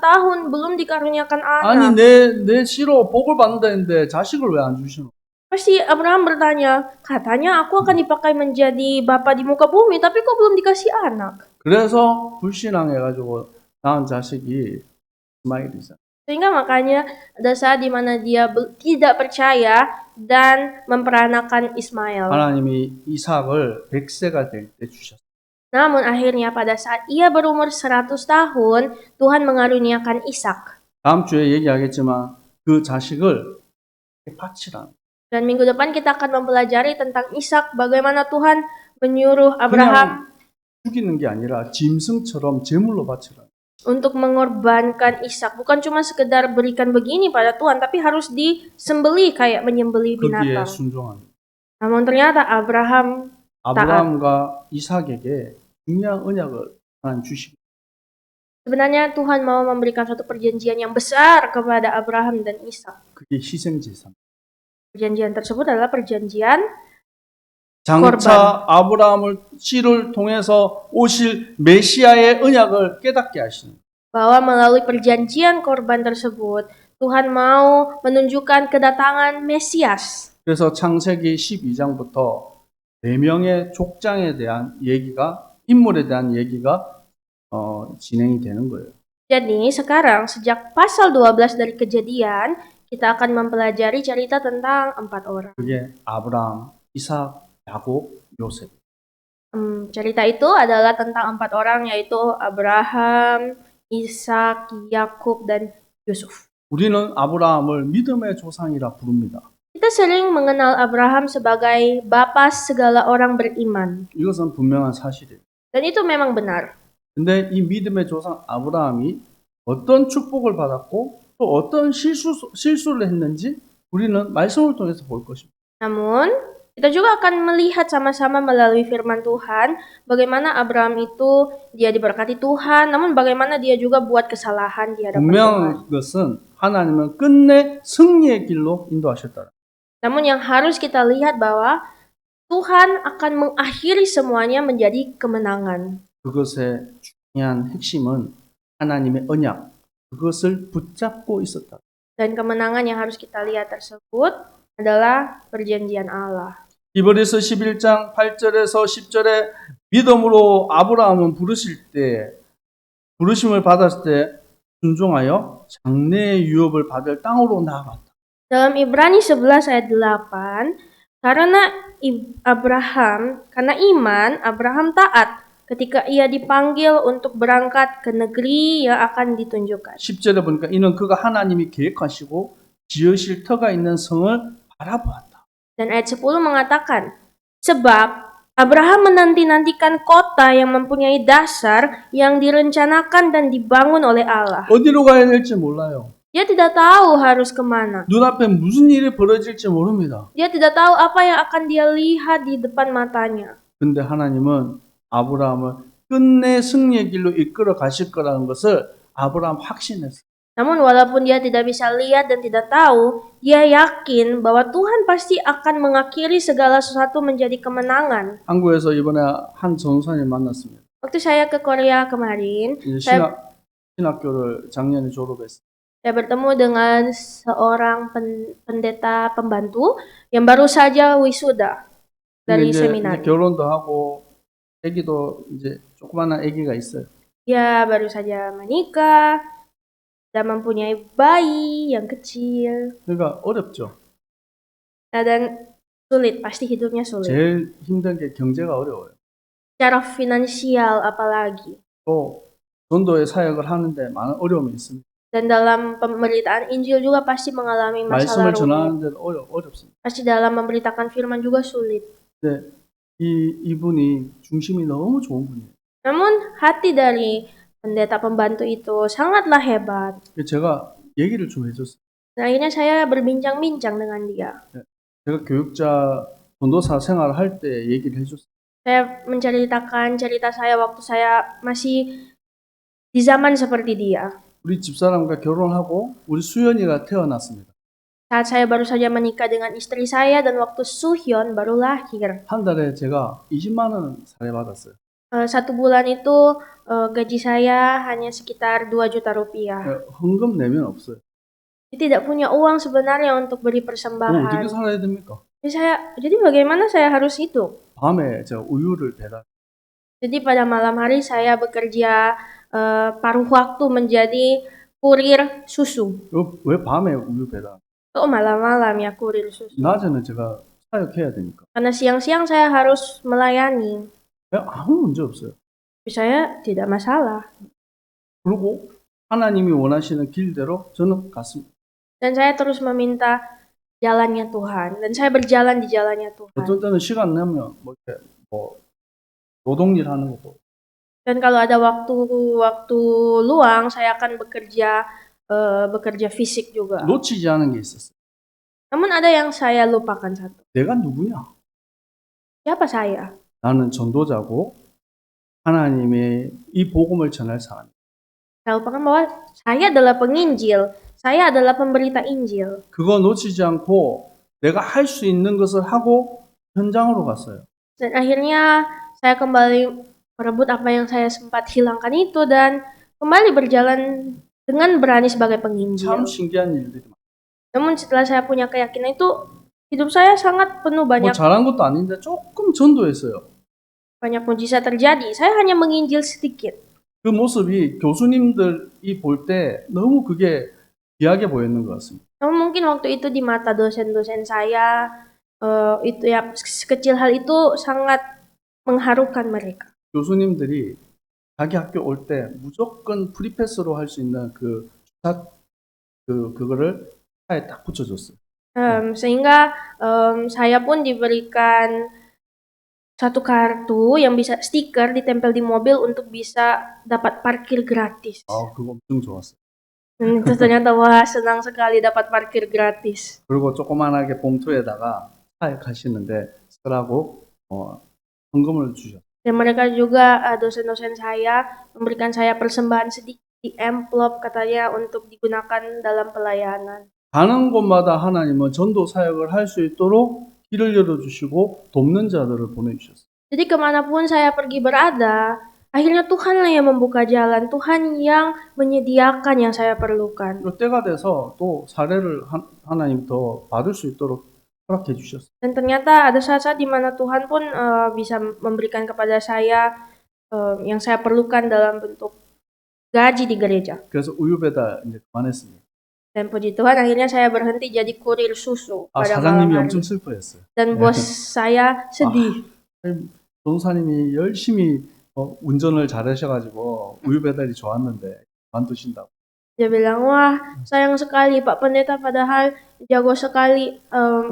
B: tahun belum dikaruniakan
C: 아니
B: anak.
C: 내 씨로 복을 받는다는데 자식을 왜 안 주시노?
B: Pasti Abraham bertanya, katanya aku akan dipakai menjadi bapa di muka bumi, tapi kok belum dikasih anak?
C: 그래서 불신앙해가지고 낳은 자식이 이스마엘이잖아.
B: Sehingga makanya ada saat di mana dia tidak percaya dan memperanakan Ismail.
C: 하나님이 이삭을 100세가 될 때 주셨어요.
B: Namun akhirnya pada saat ia berumur 100 tahun, Tuhan mengaruniakan Ishak.
C: 다음 주에 얘기하겠지만 그 자식을 바치라.
B: Dan minggu depan kita akan mempelajari tentang Ishak, bagaimana Tuhan menyuruh Abraham
C: 죽이는 게 아니라 짐승처럼 제물로 바치라.
B: untuk mengorbankan Ishak. Bukan cuma sekedar berikan begini pada Tuhan, tapi harus disembelih kayak menyembelih
C: 거기에
B: binatang.
C: 순종하는.
B: Namun ternyata
C: 아브라함과 이삭에게 중요한 언약을 하나님 주시고.
B: sebenarnya Tuhan mau memberikan suatu perjanjian yang besar kepada Abraham dan Ishak.
C: 그게 희생제사.
B: Perjanjian tersebut adalah perjanjian
C: 장차 아브라함을 씨를 통해서 오실 메시아의 언약을 깨닫게 하시는.
B: bahwa melalui perjanjian korban tersebut Tuhan mau menunjukkan kedatangan Mesias.
C: 그래서 창세기 12장부터 4명의 족장에 대한 얘기가 인물에 대한 얘기가 진행이 되는 거예요.
B: Jadi sekarang sejak pasal 12 dari Kejadian kita akan mempelajari cerita tentang 4 orang.
C: 그게 아브라함, 이삭, 야곱, 요셉.
B: Cerita itu adalah tentang 4 orang yaitu Abraham, Ishak, Yakub dan Yusuf.
C: 우리는 아브라함을 믿음의 조상이라 부릅니다.
B: Kita sering mengenal Abraham sebagai bapa segala orang beriman.
C: 이것은 분명한 사실이에요.
B: Dan itu memang benar.
C: 근데 이 믿음의 조상 아브라함이 어떤 축복을 받았고 또 어떤 실수를 했는지 우리는 말씀을 통해서 볼 것입니다.
B: Namun, kita juga akan melihat sama-sama melalui firman Tuhan bagaimana Abraham itu dia diberkati Tuhan, namun bagaimana dia juga buat kesalahan di hadapan Tuhan.
C: 분명한 것은 하나님은 끝내 승리의 길로 인도하셨다.
B: Namun yang harus kita lihat bahwa Tuhan akan mengakhiri semuanya menjadi kemenangan.
C: 그것의 중요한 핵심은 하나님의 언약, 그것을 붙잡고 있었다.
B: Dan kemenangan yang harus kita lihat tersebut adalah perjanjian Allah.
C: 히브리서 11장 8절에서 10절에 믿음으로 아브라함은 부르심을 받았을 때 순종하여 장래의 유업을 받을 땅으로 나아갔다.
B: Dalam Ibrani 11 ayat 8, karena iman, Abraham taat ketika ia dipanggil untuk berangkat ke negeri yang akan ditunjukkan.
C: 10절에 보니까 이는 그가 하나님이 계획하시고 지으실 터가 있는 성을 바라보았다.
B: Dan ayat 10 mengatakan, sebab Abraham menanti-nantikan kota yang mempunyai dasar yang direncanakan dan dibangun oleh Allah.
C: 어디로 가야 될지 몰라요.
B: Dia tidak tahu harus kemana.
C: 눈앞에 무슨 일이 벌어질지 모릅니다.
B: Dia tidak tahu apa yang akan dia lihat di depan matanya.
C: 근데 하나님은 아브라함을 끝내 승리의 길로 이끌어 가실 거라는 것을 아브라함 확신했어요.
B: Namun walaupun dia tidak bisa lihat dan tidak tahu, dia yakin bahwa Tuhan pasti akan mengakhiri segala sesuatu menjadi kemenangan.
C: 한국에서 이번에 한 전도사님 만났습니다.
B: Waktu saya ke Korea kemarin,
C: 이제
B: saya
C: 신학교를 작년에 졸업했어요.
B: bertemu dengan seorang pendeta pembantu yang baru saja wisuda
C: 근데
B: dari
C: 이제
B: seminari.
C: 결혼도 하고 아기도 이제 조그마한 아기가 있어요.
B: Dia baru saja menikah dan mempunyai bayi yang kecil.
C: 그러니까 어렵죠.
B: Nah, dan sulit, pasti hidupnya sulit.
C: 제일 힘든 게 경제가 어려워요.
B: Secara finansial apalagi.
C: 또 전도의 사역을 하는데 많은 어려움이 있습니다.
B: Dan dalam pemberitaan Injil juga pasti mengalami masalah
C: 말씀을
B: rumit.
C: 전하는 데도 어렵습니다.
B: Pasti dalam memberitakan firman juga sulit.
C: 근데 이분이 중심이 너무 좋은 분이에요.
B: Namun hati dari pendeta pembantu itu sangatlah hebat.
C: 제가 얘기를 좀 해줬어요.
B: Dan akhirnya saya berbincang-bincang dengan dia.
C: 제가 교육자 전도사 생활을 할 때 얘기를 해줬어요.
B: Saya menceritakan cerita saya waktu saya masih di zaman seperti dia.
C: 우리 집사람과 결혼하고 우리 수연이가 태어났습니다.
B: Saat saya baru saja menikah dengan istri saya dan waktu Suhyun baru lahir.
C: 한 달에 제가 20만 원 살해받았어요.
B: Satu bulan itu gaji saya hanya sekitar 2 juta rupiah.
C: 헌금 내면 없어요.
B: Dia tidak punya uang sebenarnya untuk beri
C: 어떻게
B: persembahan.
C: 살아야 됩니까?
B: Jadi bagaimana saya harus hidup?
C: 밤에 제가 우유를 배달.
B: Jadi pada malam hari saya bekerja paruh waktu menjadi kurir susu.
C: 왜 밤에 우유 배달?
B: Oh, malam-malam ya kurir susu.
C: 낮에는 제가 사역해야 되니까.
B: Karena siang-siang saya harus melayani.
C: 아무 문제 없어요.
B: Tapi saya tidak masalah.
C: 그리고 하나님이 원하시는 길대로 저는 갔습니다.
B: Dan saya terus meminta jalannya Tuhan. Dan saya berjalan di jalannya Tuhan.
C: 어떤 때는 시간 내면 뭐 노동일 하는 것도.
B: Dan kalau ada waktu luang, saya akan bekerja fisik juga.
C: 놓치지 않은 게 있었어요.
B: Namun ada yang saya lupakan satu.
C: 내가 누구냐?
B: Siapa saya?
C: 나는 전도자고 하나님의 이 복음을 전할 사람.
B: Saya lupakan bahwa saya adalah penginjil. Saya adalah pemberita Injil.
C: 그거 놓치지 않고 내가 할 수 있는 것을 하고 현장으로 갔어요.
B: Dan akhirnya saya kembali merebut apa yang saya sempat hilangkan itu dan kembali berjalan dengan berani sebagai
C: 참
B: penginjil.
C: 신기한 일들이 많아요.
B: Namun setelah saya punya keyakinan itu, hidup saya sangat penuh
C: 뭐
B: banyak
C: 잘한 것도 아닌데 조금 전도했어요.
B: mujizat terjadi. Saya hanya menginjil sedikit.
C: 그 모습이 교수님들이 볼 때 너무 그게 귀하게 보였는 것 같습니다.
B: Namun mungkin waktu itu di mata dosen-dosen saya, itu ya sekecil hal itu sangat mengharukan mereka.
C: 교수님들이 자기 학교 올 때 무조건 프리패스로 할 수 있는 그거를 차에 딱 붙여줬어요.
B: Sehingga saya pun diberikan satu kartu yang bisa stiker ditempel di mobil untuk bisa dapat parkir gratis.
C: 그거 엄청 좋았어요.
B: Itu ternyata wah senang sekali dapat parkir gratis.
C: 그리고 조그만하게 봉투에다가 차에 가시는데 쓰라고 헌금을 주셨어요.
B: Dan mereka juga dosen-dosen saya memberikan saya persembahan sedikit di amplop katanya untuk digunakan dalam pelayanan.
C: 가는 곳마다 하나님은 전도 사역을 할 수 있도록 길을 열어주시고 돕는 자들을 보내주셨어요.
B: Jadi kemanapun saya pergi berada, akhirnya Tuhanlah yang membuka jalan, Tuhan yang menyediakan yang saya perlukan.
C: 그리고 때가 돼서 또 사례를 하나님 더 받을 수 있도록 허락해 주셨어요.
B: Dan ternyata ada saat-saat di mana Tuhan pun bisa memberikan kepada saya yang saya perlukan dalam bentuk gaji di gereja.
C: 그래서 우유 배달 이제 그만했습니다.
B: Dan puji Tuhan akhirnya saya berhenti jadi kurir susu pada
C: 사장님이
B: malam
C: 엄청
B: hari.
C: 슬퍼했어요.
B: Dan bos saya sedih.
C: 전사님이 열심히 운전을 잘하셔가지고 우유 배달이 좋았는데 관두신다고.
B: Dia bilang, wah sayang sekali Pak Pendeta padahal jago sekali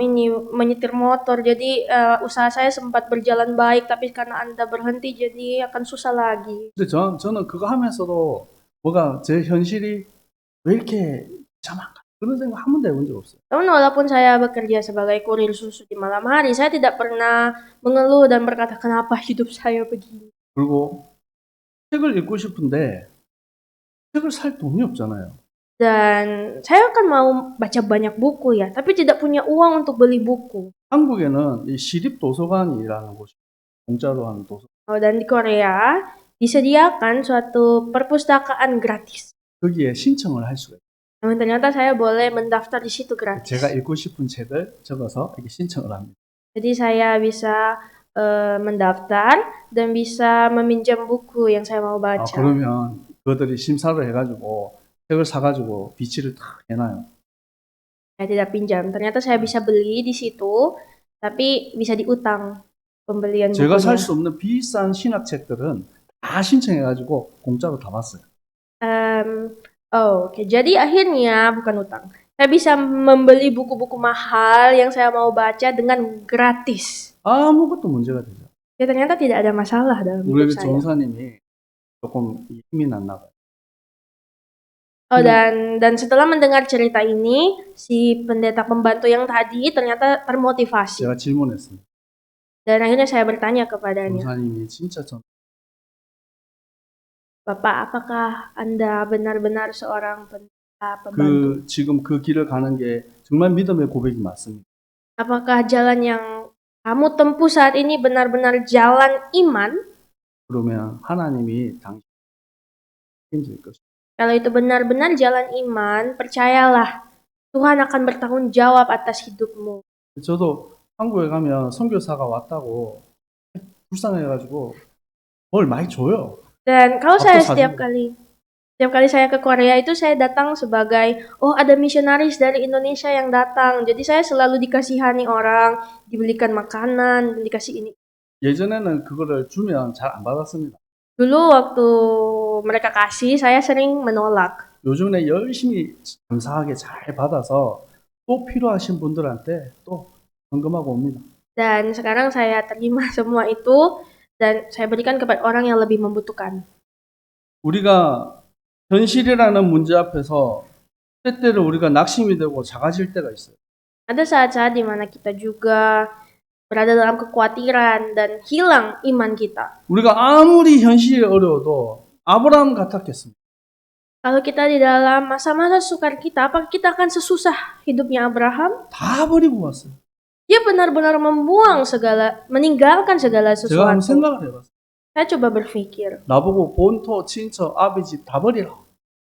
B: ini menyetir motor. Jadi usaha saya sempat berjalan baik tapi karena Anda berhenti jadi akan susah lagi.
C: 근데 저는 그거 하면서도 뭐가 제 현실이 왜 이렇게 참한가 그런 생각 한 번도 해본 적 없어요.
B: Namun walaupun saya bekerja sebagai kurir susu di malam hari, saya tidak pernah mengeluh dan berkata kenapa hidup saya begini.
C: 그리고 책을 읽고 싶은데 책을 살 돈이 없잖아요.
B: Dan saya kan mau baca banyak buku ya, tapi tidak punya uang untuk beli buku.
C: 한국에는 이 시립도서관이라는 곳이 공짜로 하는 도서.
B: Dan di Korea disediakan suatu perpustakaan gratis.
C: 거기에 신청을 할 수가 있어요.
B: Namun ternyata saya boleh mendaftar di situ gratis.
C: 제가 읽고 싶은 책을 적어서 이렇게 신청을 합니다.
B: Jadi saya bisa mendaftar dan bisa meminjam buku yang saya mau baca.
C: 그러면 그들이 심사를 해가지고 책을 사가지고 비치를 탁 해놔요.
B: Saya tidak pinjam. Ternyata saya bisa beli di situ, tapi bisa diutang pembelian
C: 제가 살
B: bukunya.
C: 수 없는 비싼 신학책들은 다 신청해가지고 공짜로 다 봤어요.
B: Oke. Jadi akhirnya bukan utang. Saya bisa membeli buku-buku mahal yang saya mau baca dengan gratis.
C: 아무것도 문제가 되죠.
B: Ya ternyata tidak ada masalah dalam
C: 우리
B: hidup saya.
C: 전사님이 조금 힘이 났나 봐요.
B: Dan setelah mendengar cerita ini, si pendeta pembantu yang tadi ternyata termotivasi.
C: 제가 질문했습니다.
B: Dan akhirnya saya bertanya kepadanya,
C: 전사님이 진짜
B: Bapak, apakah Anda benar-benar seorang pendeta pembantu?
C: 지금 그 길을 가는 게 정말 믿음의 고백이 맞습니다.
B: Apakah jalan yang kamu tempuh saat ini benar-benar jalan iman?
C: 그러면 하나님이 당신 힘줄 것입니다.
B: Kalau itu benar-benar jalan iman, percayalah Tuhan akan bertanggung jawab atas hidupmu.
C: 저도 한국에 가면 선교사가 왔다고 불쌍해가지고 뭘 많이 줘요.
B: Dan kalau saya
C: Waktu
B: setiap kali saya ke Korea itu saya datang sebagai, ada misionaris dari Indonesia yang datang. Jadi saya selalu dikasihani orang, dibelikan makanan, dikasih ini.
C: 예전에는 그거를 주면 잘 안 받았습니다.
B: Dulu waktu mereka kasih, saya sering menolak.
C: 요즘에 열심히 감사하게 잘 받아서 또 필요하신 분들한테 또 헌금하고 옵니다.
B: Dan sekarang saya terima semua itu dan saya berikan kepada orang yang lebih membutuhkan.
C: 우리가 현실이라는 문제 앞에서 때때로 우리가 낙심이 되고 작아질 때가 있어요.
B: Ada saat-saat di mana kita juga berada dalam kekhawatiran dan hilang iman kita.
C: 우리가 아무리 현실이 어려워도 아브라함 같았겠습니다.
B: Kalau kita di dalam masa-masa sukar kita, apakah kita akan sesusah hidupnya Abraham?
C: 다 버리고 왔어요.
B: Dia benar-benar meninggalkan segala
C: 제가 한번
B: sesuatu.
C: 생각을 해봤어요.
B: Saya coba berpikir,
C: 나보고 본토, 친척, 아버지 다 버리라.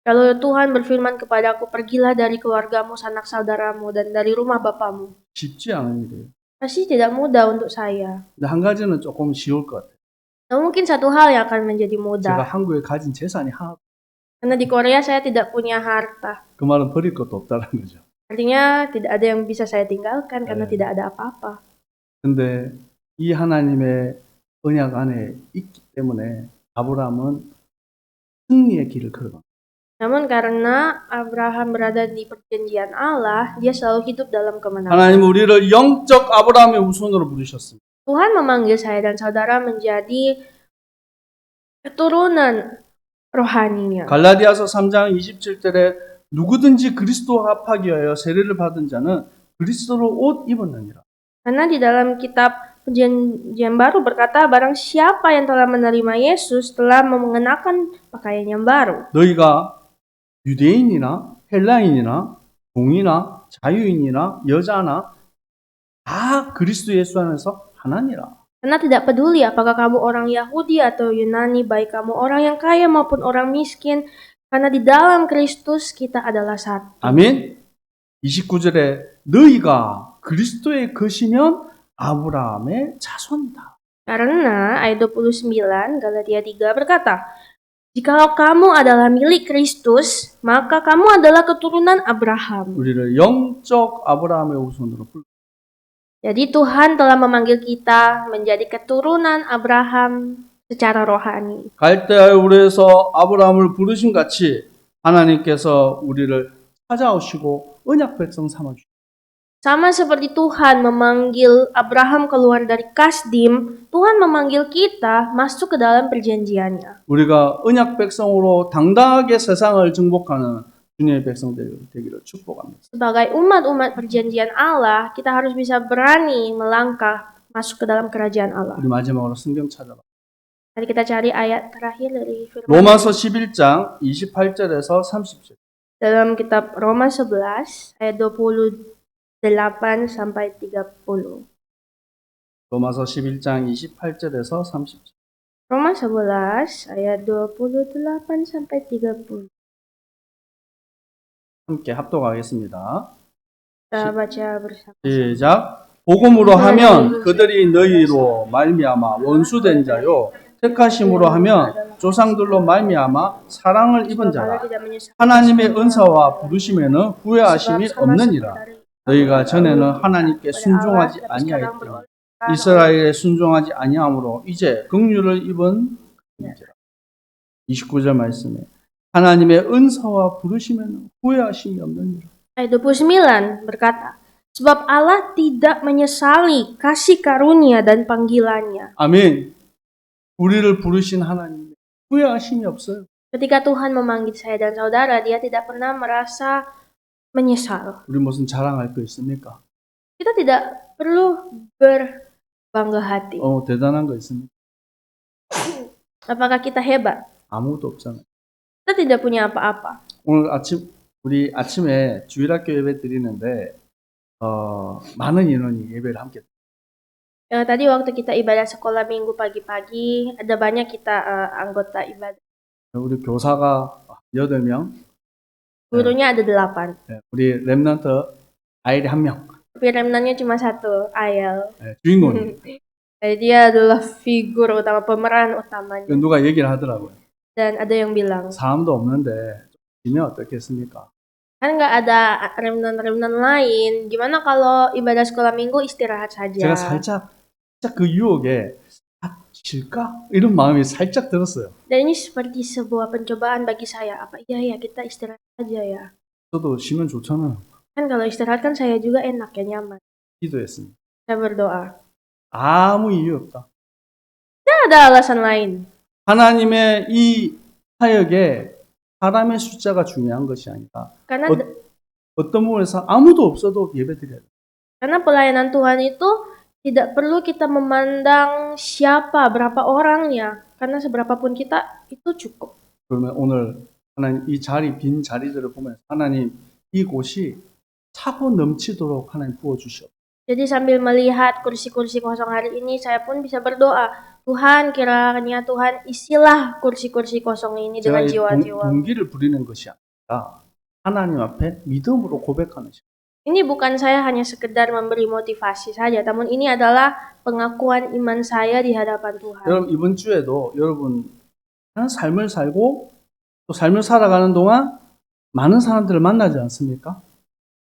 B: kalau Tuhan berfirman kepadaku, pergilah dari keluargamu, sanak saudaramu, dan dari rumah bapamu.
C: 쉽지 않은 일이에요.
B: Pasti tidak mudah untuk saya.
C: 근데 한 gaji는 조금 쉬울 것 같아요.
B: Namun mungkin satu hal yang akan menjadi
C: 제가
B: mudah.
C: 한국에 가진 재산이 하나도
B: Karena di Korea saya tidak punya harta.
C: 그 말은 버릴 것도 없다는 거죠.
B: Artinya tidak ada yang bisa saya tinggalkan karena
C: 네.
B: tidak ada apa-apa.
C: 근데 이 하나님의 언약 안에 있기 때문에 아브라함은 승리의 길을 걸어갑니다.
B: Namun karena Abraham berada di perjanjian Allah, dia selalu hidup dalam kemenangan.
C: 하나님 우리를 영적 아브라함의 후손으로 부르셨습니다.
B: Tuhan memanggil saya dan saudara menjadi keturunan rohaninya.
C: 갈라디아서 3장 27절에 누구든지 그리스도와 합하기 위하여 세례를 받은 자는 그리스도로 옷 입었느니라.
B: Karena di dalam kitab perjanjian baru berkata, barang siapa yang telah menerima Yesus telah mengenakan pakaian yang baru.
C: 너희가 유대인이나 헬라인이나 종이나 자유인이나 여자나 다 그리스도 예수 안에서 하나니라.
B: Karena tidak peduli apakah kamu orang Yahudi atau Yunani, baik kamu orang yang kaya maupun orang miskin, karena di dalam Kristus kita adalah satu.
C: 아멘. 29절에 너희가 그리스도의 것이면 아브라함의 자손이다.
B: Karena ayat 29 Galatia 3 berkata, jikalau kamu adalah milik Kristus, maka kamu adalah keturunan Abraham.
C: 우리를 영적 아브라함의 후손으로 불러.
B: Jadi Tuhan telah memanggil kita menjadi keturunan Abraham secara rohani.
C: 갈대아울에서 아브라함을 부르신 같이 하나님께서 우리를 찾아오시고 언약 백성 삼아 주셨습니다.
B: Sama seperti Tuhan memanggil Abraham keluar dari Kasdim, Tuhan memanggil kita masuk ke dalam perjanjiannya.
C: 우리가 언약 백성으로 당당하게 세상을 정복하는 주님의 백성들 되기를 축복합니다.
B: Sebagai umat-umat perjanjian Allah, kita harus bisa berani melangkah masuk ke dalam kerajaan Allah.
C: 우리 마지막으로 성경 찾아봐.
B: Mari kita cari ayat terakhir dari firman.
C: 로마서 11장 28절에서 30절.
B: Dalam kitab Roma 11 ayat 28 sampai 30.
C: 로마서 11장 28절에서 30절.
B: Roma 11 ayat 28 sampai 30.
C: 함께 합독하겠습니다.
B: Kita baca bersama.
C: 시작. 복음으로 하면 그들이 너희로 말미암아 원수된 자요, 택하심으로 하면 조상들로 말미암아 사랑을 입은 자라. 하나님의 은사와 부르심에는 후회하심이 없느니라. 너희가 전에는 하나님께 순종하지 아니하였더니 이스라엘에 순종하지 아니함으로 이제 긍휼을 입은 자라. 29절 말씀에 하나님의 은사와 부르심에는 후회하심이 없느니라.
B: Ayat 29 berkata, sebab Allah tidak menyesali kasih karunia dan panggilannya.
C: 아멘. 우리를 부르신 하나님 후회하심이 없어요.
B: Ketika Tuhan memanggil saya dan saudara, dia tidak pernah merasa menyesal.
C: 우리 무슨 자랑할 거 있습니까?
B: Kita tidak perlu berbangga hati.
C: 대단한 거 있습니까?
B: Apakah kita hebat?
C: 아무것도 없잖아요.
B: Kita tidak punya apa-apa.
C: 오늘 우리 아침에 주일학교 예배 드리는데 많은 인원이 예배를 함께.
B: Tadi waktu kita ibadah sekolah minggu pagi-pagi, ada banyak kita anggota ibadah.
C: 우리 교사가 8명,
B: Gurunya ada 8.
C: 우리 렘넌트 아이리 1명.
B: Tapi remnantnya cuma 1, Ayel.
C: 주인공이.
B: Dia adalah figur utama, pemeran utamanya.
C: 누가 얘기를 하더라고요.
B: Dan ada yang bilang,
C: 사람도 없는데 지면 어떻겠습니까?
B: kan nggak ada remnant lain. Gimana kalau ibadah sekolah minggu istirahat saja?
C: 제가 살짝 그 유혹에 질까? 이런 마음이 살짝 들었어요.
B: Dan ini seperti sebuah pencobaan bagi saya. Apa iya ya kita istirahat saja ya?
C: 저도 쉬면 좋잖아요.
B: Kan kalau istirahat kan saya juga enak ya, nyaman.
C: 기도했습니다.
B: Saya berdoa.
C: 아무 이유 없다.
B: Tidak ada alasan lain.
C: 하나님의 이 사역에 사람의 숫자가 중요한 것이 아니라
B: Karena
C: 어떤 부분에서 아무도 없어도 예배드려야 돼.
B: karena pelayanan Tuhan itu tidak perlu kita memandang siapa, berapa orangnya. Karena seberapapun kita itu cukup.
C: 그러면 오늘 하나님 이 빈 자리들을 보면서 하나님 이곳이 차고 넘치도록 하나님 부어주시옵소서.
B: Jadi sambil melihat kursi-kursi kosong hari ini, saya pun bisa berdoa, Tuhan, kiranya Tuhan isilah kursi-kursi kosong ini dengan
C: 제가
B: jiwa-jiwa.
C: 동기를 부리는 것이 아니라 하나님 앞에 믿음으로 고백하는 시간.
B: Ini bukan saya hanya sekedar memberi motivasi saja, namun ini adalah pengakuan iman saya di hadapan Tuhan.
C: 여러분 이번 주에도 여러분 삶을 살고 또 삶을 살아가는 동안 많은 사람들을 만나지 않습니까?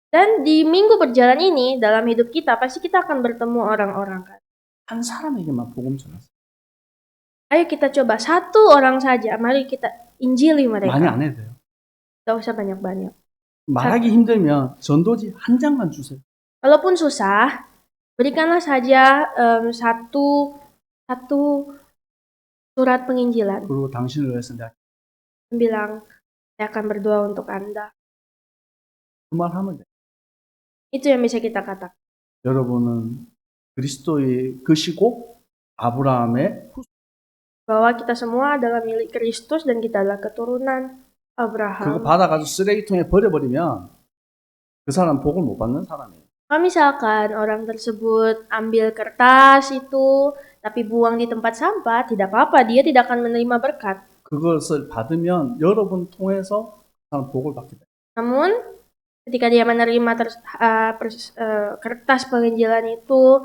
B: Dan di minggu berjalan ini, dalam hidup kita, pasti kita akan bertemu orang-orang kan.
C: 한 사람에게만 복음 전하세요.
B: Ayo kita coba satu orang saja, mari kita injili mereka.
C: 많이 안 해도 돼요.
B: Gak usah banyak-banyak.
C: 말하기 힘들면 전도지 한 장만 주세요.
B: Walaupun susah, berikanlah saja satu surat penginjilan.
C: 그리고 당신을 위해서 내가
B: Bilang, saya akan berdoa untuk Anda.
C: 그 말 하면 돼요.
B: Itu yang bisa kita katakan.
C: 여러분은 그리스도의 것이고 아브라함의 후손.
B: Bahwa kita semua adalah milik Kristus dan kita adalah keturunan
C: 그거
B: Abraham.
C: 받아가지고 쓰레기통에 버려버리면 그 사람 복을 못 받는 사람이에요.
B: Kalau misalkan orang tersebut ambil kertas itu, tapi buang di tempat sampah, tidak apa-apa, dia tidak akan menerima berkat.
C: 그것을 받으면 여러분 통해서 그 사람 복을 받게 돼요.
B: Namun, ketika dia menerima kertas penginjilan itu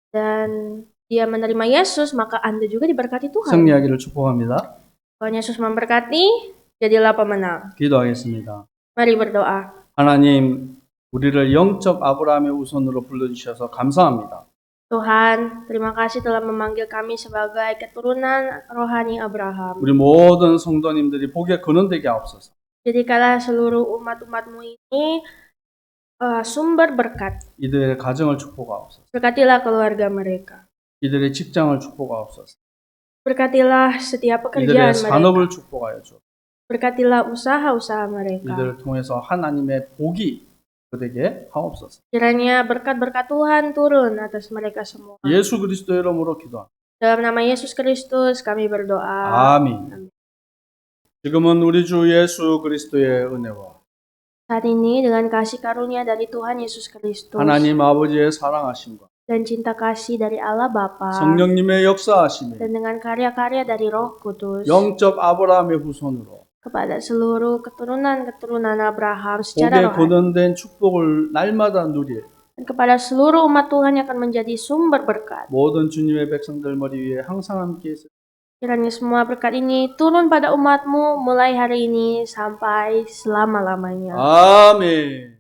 B: dan dia menerima Yesus, maka Anda juga diberkati Tuhan.
C: 승리하기를 축복합니다.
B: Tuhan Yesus memberkati, jadilah pemenang.
C: 기도하겠습니다.
B: Mari berdoa.
C: 하나님, 우리를 영적 아브라함의 우선으로 불러주셔서 감사합니다.
B: Tuhan, terima kasih telah memanggil kami sebagai keturunan rohani Abraham.
C: 우리 모든 성도님들이 복에 거론되게 하옵소서.
B: Jadikanlah seluruh umat-umatmu ini sumber berkat.
C: 이들의 가정을 축복하옵소서.
B: Berkatilah keluarga mereka.
C: 이들의 직장을 축복하옵소서.
B: Berkatilah setiap pekerjaan
C: 이들의
B: mereka.
C: 산업을 축복하여 주옵소서.
B: Berkatilah usaha-usaha mereka.
C: 이들을 통해서 하나님의 복이 그들에게 하옵소서.
B: Kiranya berkat-berkat Tuhan turun atas mereka semua.
C: 예수 그리스도의 이름으로 기도합니다.
B: Dalam nama Yesus Kristus kami berdoa.
C: 아멘. 지금은 우리 주 예수 그리스도의 은혜와
B: Saat ini dengan kasih karunia dari Tuhan Yesus Kristus
C: 하나님 아버지의 사랑하심과
B: dan cinta kasih dari Allah Bapa
C: 성령님의 역사하심에
B: dan dengan karya-karya dari Roh Kudus
C: 영적 아브라함의 후손으로
B: kepada seluruh keturunan-keturunan Abraham secara
C: 복에
B: rohani
C: 거듭된 축복을 날마다 누릴
B: dan kepada seluruh umat Tuhan yang akan menjadi sumber berkat.
C: 모든 주님의 백성들 머리 위에 항상 함께 있으
B: Kiranya semua berkat ini turun pada umatmu mulai hari ini sampai selama-lamanya.
C: 아멘.